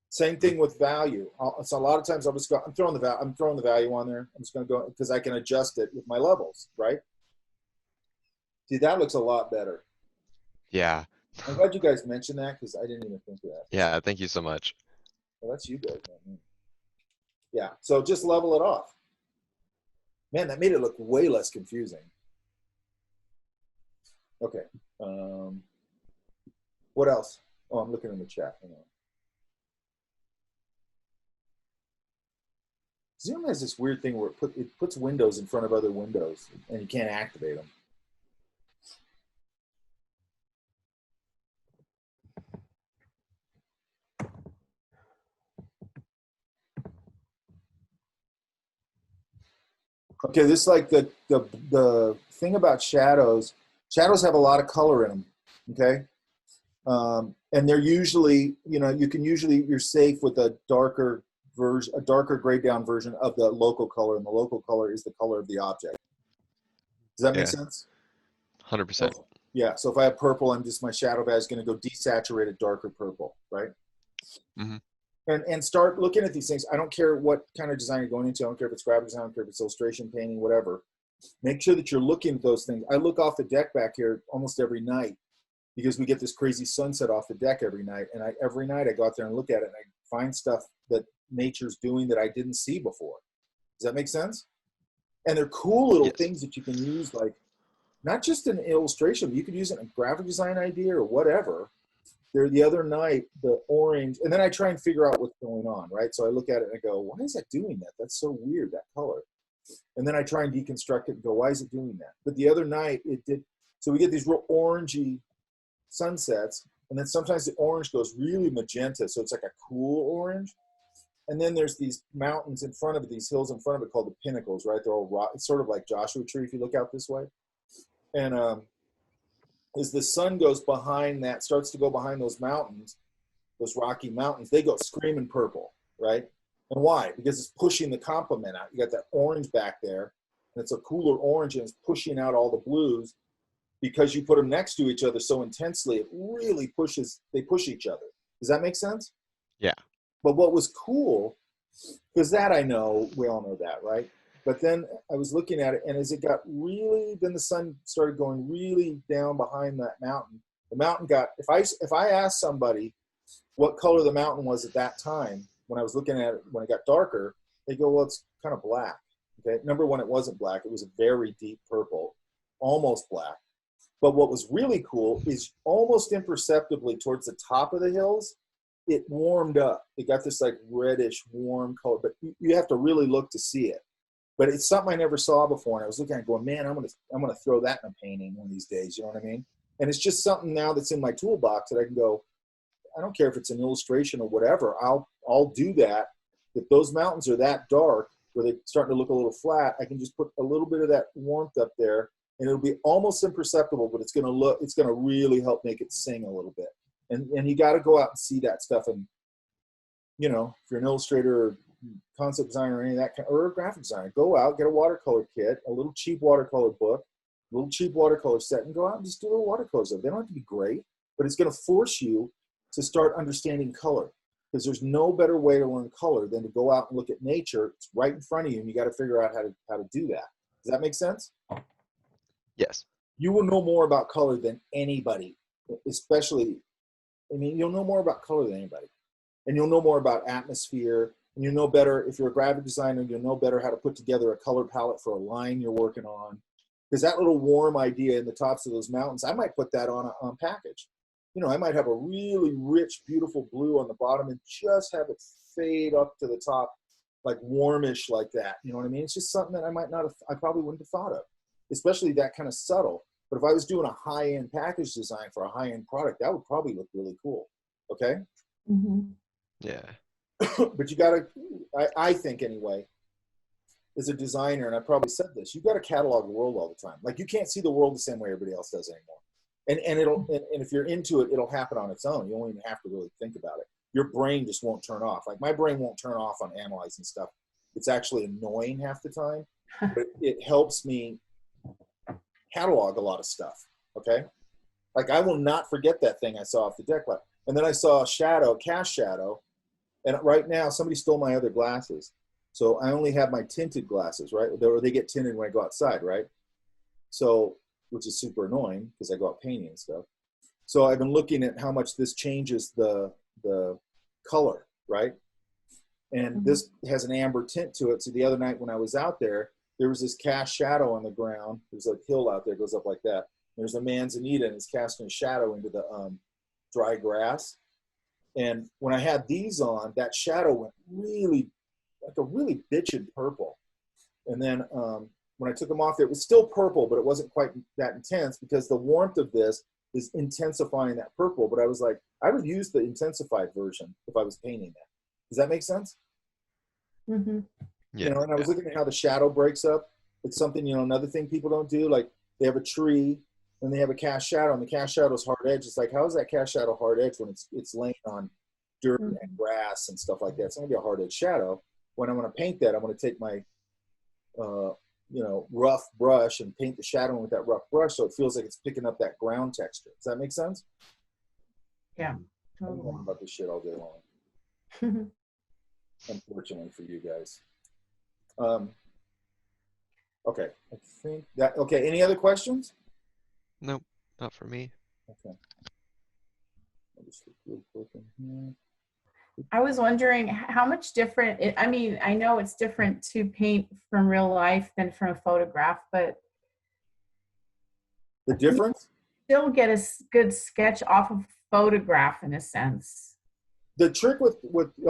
Same thing with value. So a lot of times I'll just go, I'm throwing the value on there. I'm just going to go, because I can adjust it with my levels, right? See, that looks a lot better. Yeah. I'm glad you guys mentioned that because I didn't even think of that. Yeah, thank you so much. Well, that's you guys, man. Yeah, so just level it off. Man, that made it look way less confusing. Okay. What else? Oh, I'm looking in the chat. Hang on. Zoom has this weird thing where it puts windows in front of other windows and you can't activate them. Okay, this is like the thing about shadows. Shadows have a lot of color in them. Okay, and they're usually, you're safe with a darker version, a darker grayed down version of the local color, and the local color is the color of the object. Does that make sense? 100%. Yeah. So if I have purple, my shadow value is going to go desaturated, darker purple, right? Mm-hmm. And start looking at these things. I don't care what kind of design you're going into. I don't care if it's graphic design, I don't care if it's illustration, painting, whatever. Make sure that you're looking at those things. I look off the deck back here almost every night because we get this crazy sunset off the deck every night. And every night I go out there and look at it and I find stuff that nature's doing that I didn't see before. Does that make sense? And they're cool little things that you can use, like not just an illustration, but you could use it in a graphic design idea or whatever. The other night, the orange, and then I try and figure out what's going on, right? So I look at it and I go, why is that doing that? That's so weird, that color. And then I try and deconstruct it and go, why is it doing that? But the other night, it did. So we get these real orangey sunsets, and then sometimes the orange goes really magenta, so it's like a cool orange. And then there's these mountains in front of it, these hills in front of it called the pinnacles, right? They're all rock. It's sort of like Joshua Tree if you look out this way. And as the sun goes behind that, starts to go behind those mountains, those rocky mountains, they go screaming purple, right? And why? Because it's pushing the complement out. You got that orange back there, and it's a cooler orange, and it's pushing out all the blues because you put them next to each other so intensely, it really pushes, they push each other. Does that make sense? Yeah. But what was cool, because that I know, we all know that, right? But then I was looking at it, and as it got really, then the sun started going really down behind that mountain. The mountain got, if I asked somebody what color the mountain was at that time, when I was looking at it, when it got darker, they go, well, it's kind of black. Okay, number one, it wasn't black. It was a very deep purple, almost black. But what was really cool is almost imperceptibly towards the top of the hills, it warmed up. It got this like reddish, warm color, but you have to really look to see it. But it's something I never saw before, and I was looking at it going, man, I'm gonna throw that in a painting one of these days. You know what I mean? And it's just something now that's in my toolbox that I can go. I don't care if it's an illustration or whatever. I'll do that. If those mountains are that dark, where they're starting to look a little flat, I can just put a little bit of that warmth up there, and it'll be almost imperceptible, but it's gonna really help make it sing a little bit. And you got to go out and see that stuff. And you know, if you're an illustrator or concept designer or any of that kind, or a graphic designer, go out, get a watercolor kit, a little cheap watercolor book, a little cheap watercolor set, and go out and just do little watercolors. They don't have to be great, but it's going to force you to start understanding color, because there's no better way to learn color than to go out and look at nature. It's right in front of you, and you got to figure out how to do that. Does that make sense? Yes. You will know more about color than anybody, especially, I mean, you'll know more about color than anybody. And you'll know more about atmosphere. And you'll know better, if you're a graphic designer, you'll know better how to put together a color palette for a line you're working on. Because that little warm idea in the tops of those mountains, I might put that on a package. You know, I might have a really rich, beautiful blue on the bottom and just have it fade up to the top, like warmish like that. You know what I mean? It's just something that I probably wouldn't have thought of, especially that kind of subtle. But if I was doing a high-end package design for a high-end product, that would probably look really cool. Okay? Mm-hmm. Yeah. But you got to, I think anyway, as a designer, and I probably said this, you've got to catalog the world all the time. Like, you can't see the world the same way everybody else does anymore. And if you're into it, it'll happen on its own. You won't even have to really think about it. Your brain just won't turn off. Like, my brain won't turn off on analyzing stuff. It's actually annoying half the time, but it helps me catalog a lot of stuff. Okay? Like, I will not forget that thing I saw off the deck. And then I saw a shadow, cast shadow. And right now, somebody stole my other glasses. So I only have my tinted glasses, right? They get tinted when I go outside, right? So, which is super annoying because I go out painting and stuff. So I've been looking at how much this changes the color, right? And this has an amber tint to it. So the other night when I was out there was this cast shadow on the ground. There's a hill out there, goes up like that. There's a manzanita, and it's casting a shadow into the dry grass. And when I had these on, that shadow went really, like a really bitchin' purple. And then when I took them off, it was still purple, but it wasn't quite that intense because the warmth of this is intensifying that purple. But I was like, I would use the intensified version if I was painting that. Does that make sense? Mm-hmm. Yeah. You know, and I was looking at how the shadow breaks up. It's something, you know, another thing people don't do. Like, they have a tree and they have a cast shadow, and the cast shadow is hard edge. It's like, how is that cast shadow hard edge when it's laying on dirt and grass and stuff like that? It's going to be a hard edge shadow. When I'm going to paint that, I'm going to take my, you know, rough brush and paint the shadow with that rough brush so it feels like it's picking up that ground texture. Does that make sense? Yeah. I'm going about this shit all day long. Unfortunately for you guys. Okay, I think that, okay, any other questions? Nope, not for me. Okay. I'll just look real quick in here. I was wondering how much different, I mean, I know it's different to paint from real life than from a photograph, but The difference? still get a good sketch off of photograph in a sense. The trick with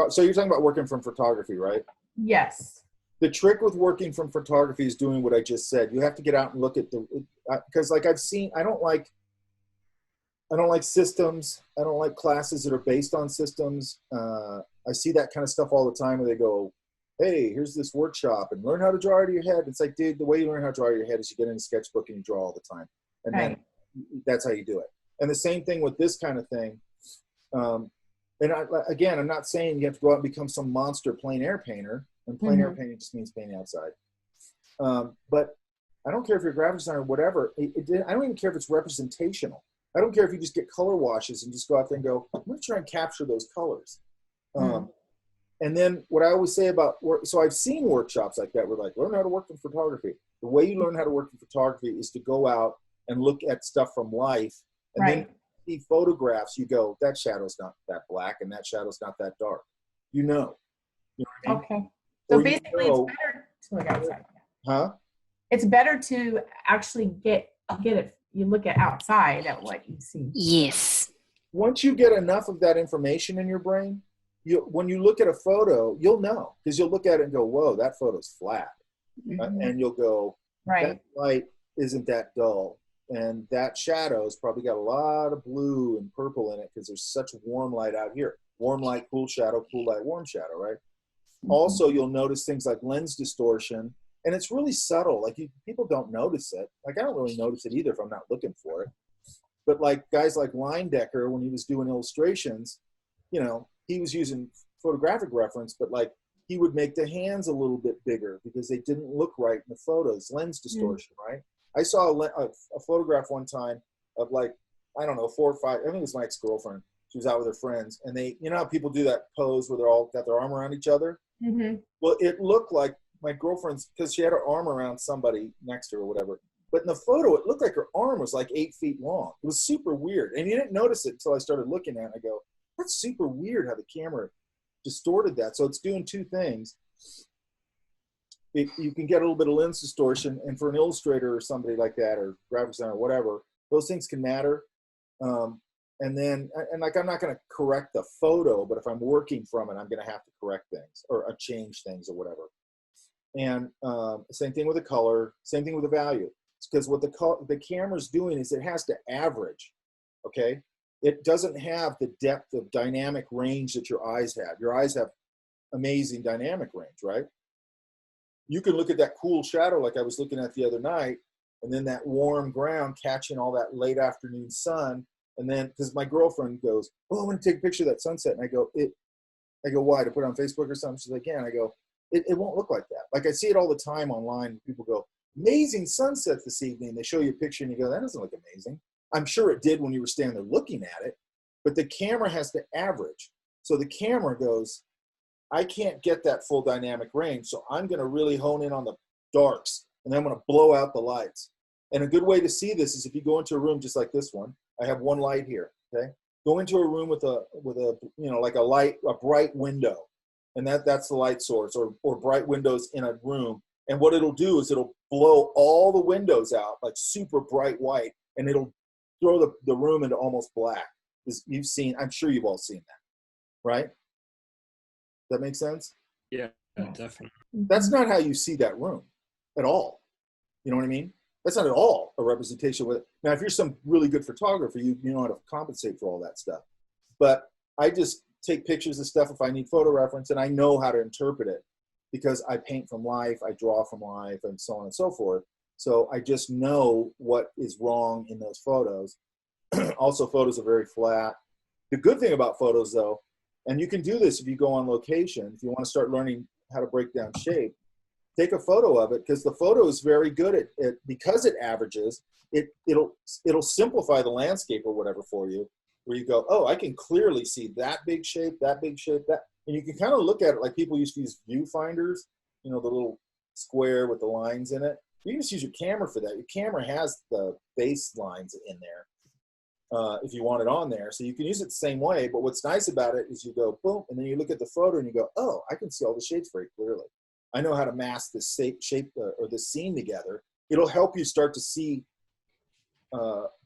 so you're talking about working from photography, right? Yes. The trick with working from photography is doing what I just said. You have to get out and look at because like I've seen, I don't like systems. I don't like classes that are based on systems. I see that kind of stuff all the time where they go, hey, here's this workshop and learn how to draw out of your head. It's like, dude, the way you learn how to draw out of your head is you get in a sketchbook and you draw all the time. And right. Then that's how you do it. And the same thing with this kind of thing. And again, I'm not saying you have to go out and become some monster plein air painter. And plein air painting just means painting outside. But I don't care if you're a graphic designer or whatever. I don't even care if it's representational. I don't care if you just get color washes and just go out there and go, I'm going to try and capture those colors. And then what I always say about work, so I've seen workshops like that where like, learn how to work in photography. The way you learn how to work in photography is to go out and look at stuff from life, and then see photographs, you go, that shadow's not that black and that shadow's not that dark. You know. You know what I mean? Okay. So Or basically you know, it's better to look outside. huh? It's better to actually get it, you look at outside at what you see. Yes. Once you get enough of that information in your brain, when you look at a photo, you'll know, because you'll look at it and go, whoa, that photo's flat. And you'll go, that light isn't that dull. And that shadow's probably got a lot of blue and purple in it because there's such warm light out here. Warm light, cool shadow, cool light, warm shadow, right? Also, you'll notice things like lens distortion, and it's really subtle. Like people don't notice it. Like I don't really notice it either if I'm not looking for it. But like guys like Leyendecker, when he was doing illustrations, you know, he was using photographic reference, but like he would make the hands a little bit bigger because they didn't look right in the photos. Lens distortion, right? I saw a photograph one time of like, I don't know, 4 or 5, I think it was my ex-girlfriend. She was out with her friends, and they, you know how people do that pose where they're all got their arm around each other? Well, it looked like my girlfriend's, because she had her arm around somebody next to her or whatever. But in the photo, it looked like her arm was like 8 feet long. It was super weird. And you didn't notice it until I started looking at it. I go, that's super weird how the camera distorted that. So it's doing two things. You can get a little bit of lens distortion, and for an illustrator or somebody like that, or graphic designer or whatever, those things can matter. And then, and like, I'm not going to correct the photo, but if I'm working from it, I'm going to have to correct things or change things or whatever. And same thing with the color, same thing with the value. It's because what the camera's doing is it has to average, okay? It doesn't have the depth of dynamic range that your eyes have. Your eyes have amazing dynamic range, right? You can look at that cool shadow like I was looking at the other night, and then that warm ground catching all that late afternoon sun. And then, because my girlfriend goes, oh, I want to take a picture of that sunset. And I go, why? To put it on Facebook or something? She's like, yeah. And I go, it won't look like that. Like I see it all the time online. People go, amazing sunset this evening. They show you a picture and you go, that doesn't look amazing. I'm sure it did when you were standing there looking at it, but the camera has to average. So the camera goes, I can't get that full dynamic range, so I'm going to really hone in on the darks, and I'm going to blow out the lights. And a good way to see this is if you go into a room just like this one. I have one light here, okay? Go into a room with a you know, like a bright window, and that's the light source, or bright windows in a room. And what it'll do is it'll blow all the windows out, like super bright white, and it'll throw the room into almost black. You've seen, I'm sure you've all seen that, right? That makes sense? Yeah, definitely. That's not how you see that room at all. You know what I mean? That's not at all a representation with it. Now, if you're some really good photographer, you know how to compensate for all that stuff. But I just take pictures of stuff if I need photo reference, and I know how to interpret it because I paint from life, I draw from life, and so on and so forth. So I just know what is wrong in those photos. Also, photos are very flat. The good thing about photos, though, and you can do this if you go on location, if you want to start learning how to break down shape, take a photo of it, because the photo is very good at it, because it averages, it'll simplify the landscape or whatever for you, where you go, oh, I can clearly see that big shape, that, and you can kind of look at it like people used to use viewfinders, you know, the little square with the lines in it. You can just use your camera for that. Your camera has the baselines in there. If you want it on there. So you can use it the same way, but what's nice about it is you go, boom, and then you look at the photo and you go, oh, I can see all the shapes very clearly. I know how to mask this shape or this scene together. It'll help you start to see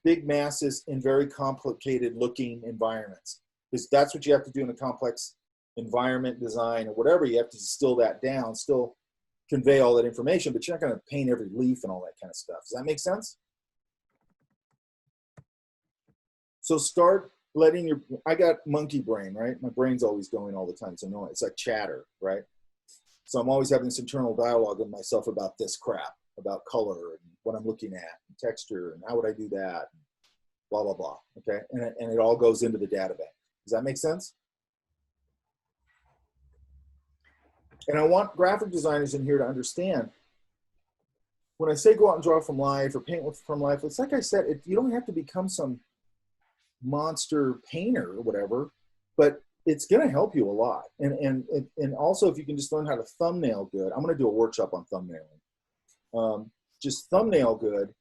big masses in very complicated looking environments, because that's what you have to do in a complex environment design or whatever. You have to distill that down, still convey all that information, but you're not going to paint every leaf and all that kind of stuff. Does that make sense? So start letting I got monkey brain, right? My brain's always going all the time. It's annoying. It's like chatter, right? So I'm always having this internal dialogue with myself about this crap, about color and what I'm looking at, and texture, and how would I do that, and blah, blah, blah, okay? And it all goes into the data bank. Does that make sense? And I want graphic designers in here to understand, when I say go out and draw from life or paint from life, it's like I said, you don't have to become some monster painter or whatever, but it's going to help you a lot. And also, if you can just learn how to thumbnail good, I'm going to do a workshop on thumbnailing. Just thumbnail good,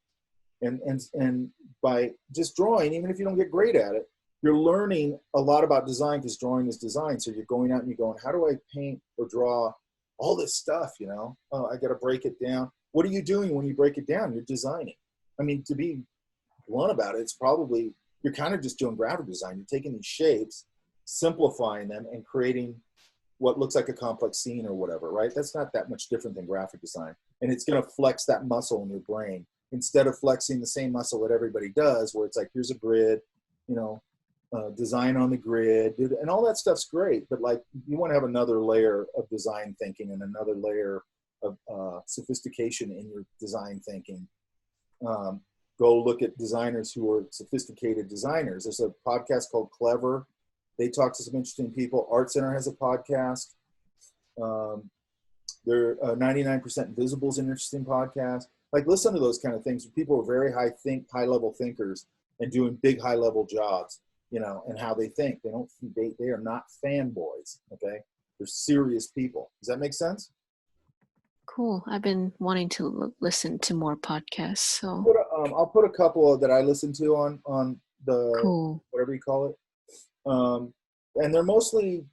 and by just drawing, even if you don't get great at it, you're learning a lot about design, because drawing is design. So you're going out and you're going, how do I paint or draw all this stuff? You know, oh, I got to break it down. What are you doing when you break it down? You're designing. I mean, to be blunt about it, it's probably, you're kind of just doing graphic design. You're taking these shapes, simplifying them, and creating what looks like a complex scene or whatever, right? That's not that much different than graphic design. And it's going to flex that muscle in your brain instead of flexing the same muscle that everybody does, where it's like, here's a grid, you know, design on the grid, and all that stuff's great. But like, you want to have another layer of design thinking and another layer of sophistication in your design thinking. Go look at designers who are sophisticated designers. There's a podcast called Clever. They talk to some interesting people. Art Center has a podcast. 99% Invisible is an interesting podcast. Like, listen to those kind of things. People are very high level thinkers and doing big high level jobs, you know, and how they think. They are not fanboys. Okay, they're serious people. Does that make sense? Cool. I've been wanting to listen to more podcasts. So I'll put a couple that I listen to on the cool, whatever you call it. And they're mostly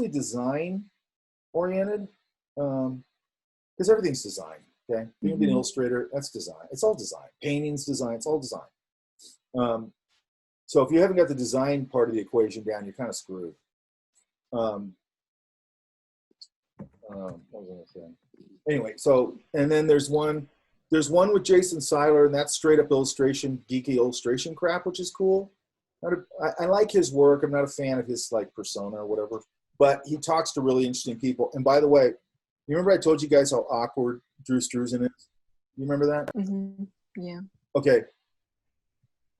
design oriented, because everything's design. Okay, you can be an illustrator, that's design. It's all design. Painting's design. It's all design. So if you haven't got the design part of the equation down, you're kind of screwed. What was I going to say? Anyway, so, and then there's one with Jason Seiler, and that's straight up illustration, geeky illustration crap, which is cool. I like his work. I'm not a fan of his like persona or whatever, but he talks to really interesting people. And by the way, you remember I told you guys how awkward Drew Struzan is? You remember that? Mm-hmm. Yeah. Okay.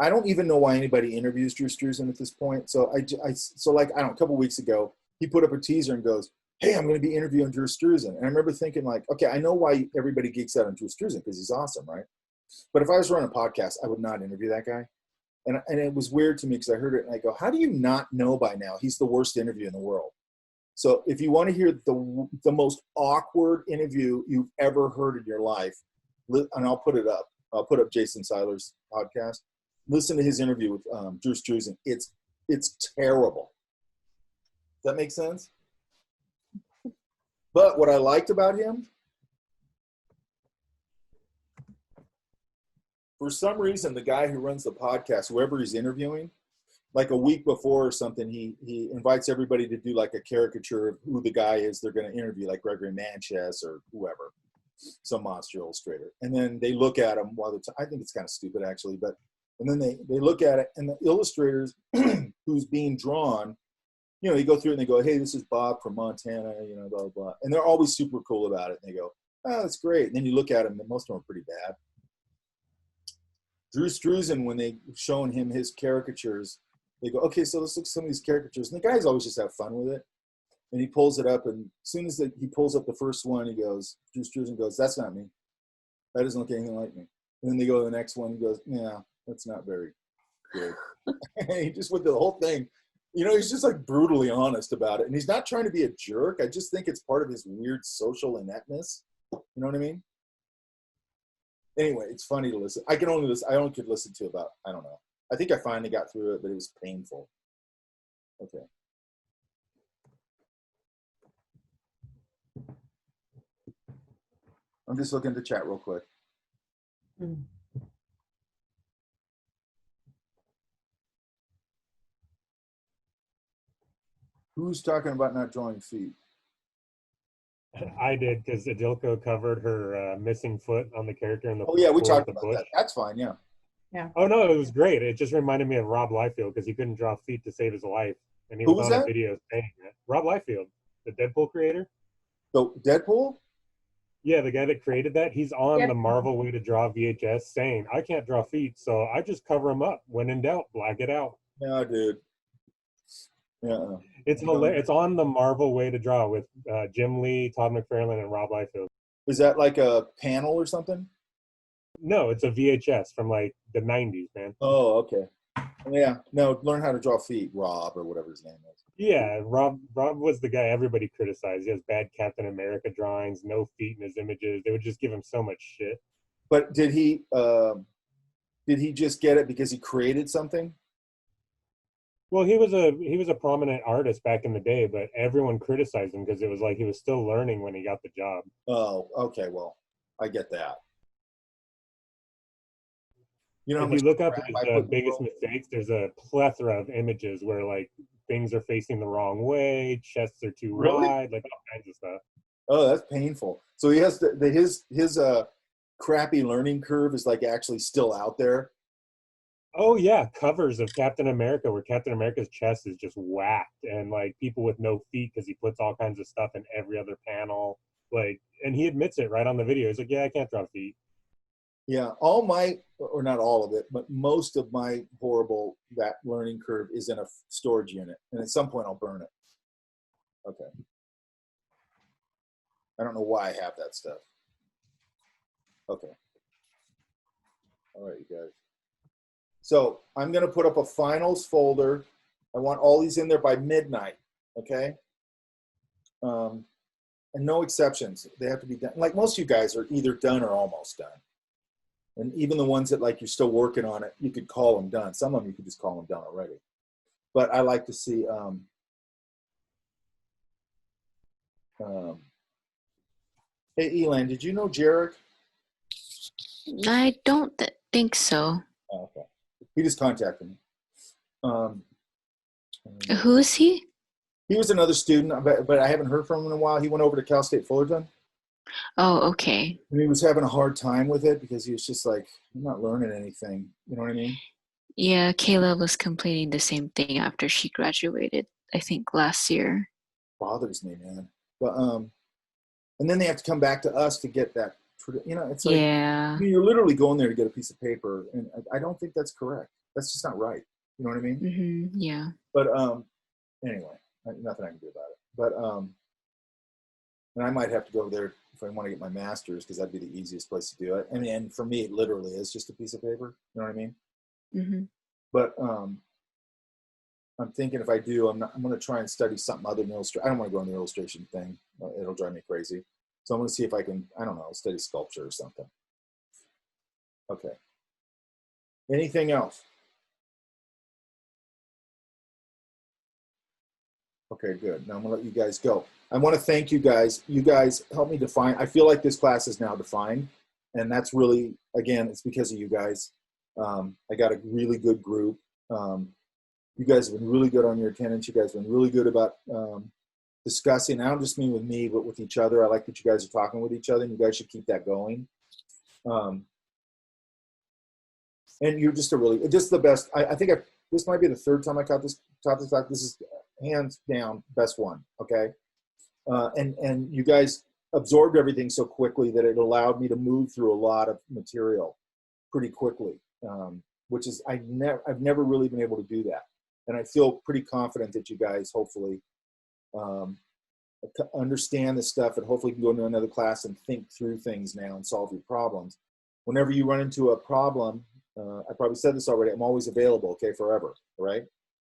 I don't even know why anybody interviews Drew Struzan at this point. So so like, I don't know, a couple weeks ago, he put up a teaser and goes, hey, I'm going to be interviewing Drew Struzan. And I remember thinking like, okay, I know why everybody geeks out on Drew Struzan, because he's awesome, right? But if I was running a podcast, I would not interview that guy. And it was weird to me because I heard it and I go, how do you not know by now he's the worst interview in the world? So if you want to hear the most awkward interview you've ever heard in your life, and I'll put it up. I'll put up Jason Seiler's podcast. Listen to his interview with Drew Struzan. It's terrible. Does that make sense? But what I liked about him, for some reason, the guy who runs the podcast, whoever he's interviewing, like a week before or something, he invites everybody to do like a caricature of who the guy is they're going to interview, like Gregory Manchess or whoever, some monster illustrator. And then they look at him while they're I think it's kind of stupid actually, but and then they look at it, and the illustrators who's being drawn, you know, they go through it and they go, hey, this is Bob from Montana, you know, blah, blah, blah. And they're always super cool about it. And they go, oh, that's great. And then you look at them, and most of them are pretty bad. Drew Struzan, when they shown him his caricatures, they go, okay, so let's look at some of these caricatures. And the guys always just have fun with it. And he pulls it up, and as soon as he pulls up the first one, he goes, Drew Struzan goes, that's not me. That doesn't look anything like me. And then they go to the next one, he goes, yeah, that's not very good. He just went through the whole thing. You know, he's just like brutally honest about it. And he's not trying to be a jerk. I just think it's part of his weird social ineptness. You know what I mean? Anyway, it's funny to listen. I only could listen to about, I don't know. I think I finally got through it, but it was painful. Okay. I'm just looking at the chat real quick. Who's talking about not drawing feet? I did, because Adilko covered her missing foot on the character in the. Oh yeah, we talked about that. That's fine. Yeah. Yeah. Oh no, it was great. It just reminded me of Rob Liefeld, because he couldn't draw feet to save his life, and he was on a video saying that. Rob Liefeld, the Deadpool creator. So Deadpool? Yeah, the guy that created that. He's on the Marvel Way to Draw VHS, saying, "I can't draw feet, so I just cover them up. When in doubt, black it out." Yeah, dude. Yeah. It's hilarious. It's on the Marvel Way to Draw with Jim Lee, Todd McFarlane, and Rob Liefeld. Is that like a panel or something? No, it's a VHS from like the 90s, man. Oh, okay. Yeah, no, learn how to draw feet, Rob, or whatever his name is. Yeah, Rob was the guy everybody criticized. He has bad Captain America drawings, no feet in his images. They would just give him so much shit. But did he just get it because he created something? Well, he was a prominent artist back in the day, but everyone criticized him because it was like he was still learning when he got the job. Oh, okay, well, I get that. You know, if you look up his biggest mistakes, there's a plethora of images where like things are facing the wrong way, chests are too wide, like all kinds of stuff. Oh, that's painful. So he has his crappy learning curve is like actually still out there. Oh yeah, covers of Captain America where Captain America's chest is just whacked, and like people with no feet because he puts all kinds of stuff in every other panel. Like, and he admits it right on the video. He's like, "Yeah, I can't draw feet." Yeah, or not all of it, but most of my horrible that learning curve is in a storage unit, and at some point I'll burn it. Okay. I don't know why I have that stuff. Okay. All right, you guys. So I'm going to put up a finals folder. I want all these in there by midnight, okay? And no exceptions. They have to be done. Like most of you guys are either done or almost done. And even the ones that like you're still working on it, you could call them done. Some of them you could just call them done already. But I like to see hey, Elan, did you know Jarek? I don't think so. Oh, okay. He just contacted me. Who is he? He was another student, but I haven't heard from him in a while. He went over to Cal State Fullerton. Oh, okay. And he was having a hard time with it because he was just like, I'm not learning anything. You know what I mean? Yeah, Kayla was complaining the same thing after she graduated, I think last year. Bothers me, man. But and then they have to come back to us to get that. You know, it's like, yeah. I mean, you're literally going there to get a piece of paper, and I don't think that's correct. That's just not right. You know what I mean? Mm-hmm. Yeah. But anyway, nothing I can do about it. But and I might have to go there if I want to get my master's because that'd be the easiest place to do it. I mean, and for me, it literally is just a piece of paper. You know what I mean? Mm-hmm. But I'm thinking if I do, I'm going to try and study something other than illustration. I don't want to go on the illustration thing. It'll drive me crazy. So I'm going to see if I can, I don't know, study sculpture or something. Okay. Anything else? Okay, good. Now I'm going to let you guys go. I want to thank you guys. You guys helped me define. I feel like this class is now defined. And that's really, again, it's because of you guys. I got a really good group. You guys have been really good on your attendance. You guys have been really good about discussing. I don't just mean with me, but with each other. I like that you guys are talking with each other, and you guys should keep that going. And you're just just the best. I think this might be the third time I taught this talk. This is hands down best one. Okay. And you guys absorbed everything so quickly that it allowed me to move through a lot of material pretty quickly, which is I've never really been able to do that. And I feel pretty confident that you guys hopefully understand this stuff and hopefully can go into another class and think through things now and solve your problems. Whenever you run into a problem, I probably said this already, I'm always available, okay, forever, right?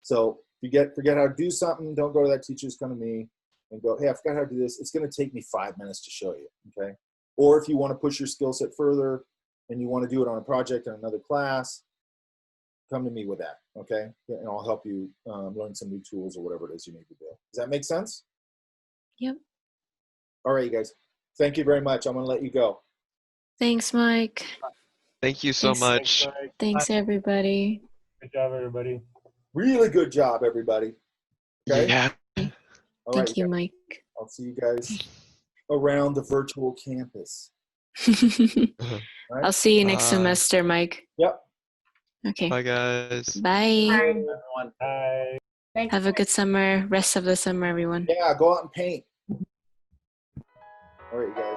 So if you forget how to do something, don't go to that teacher, just come to me and go, hey, I forgot how to do this. It's going to take me 5 minutes to show you, okay? Or if you want to push your skill set further and you want to do it on a project in another class, come to me with that, okay? And I'll help you learn some new tools or whatever it is you need to do. Does that make sense? Yep. All right, you guys. Thank you very much. I'm going to let you go. Thanks, Mike. Thank you so much. Thanks, everybody. Good job, everybody. Really good job, everybody. Okay? Yeah. All Thank right, you, guys. Mike. I'll see you guys around the virtual campus. Right? I'll see you next semester, Mike. Yep. Okay. Bye, guys. Bye. Bye. Everyone. Bye. Thanks. Have a good summer, rest of the summer, everyone. Yeah, go out and paint. All right, you guys.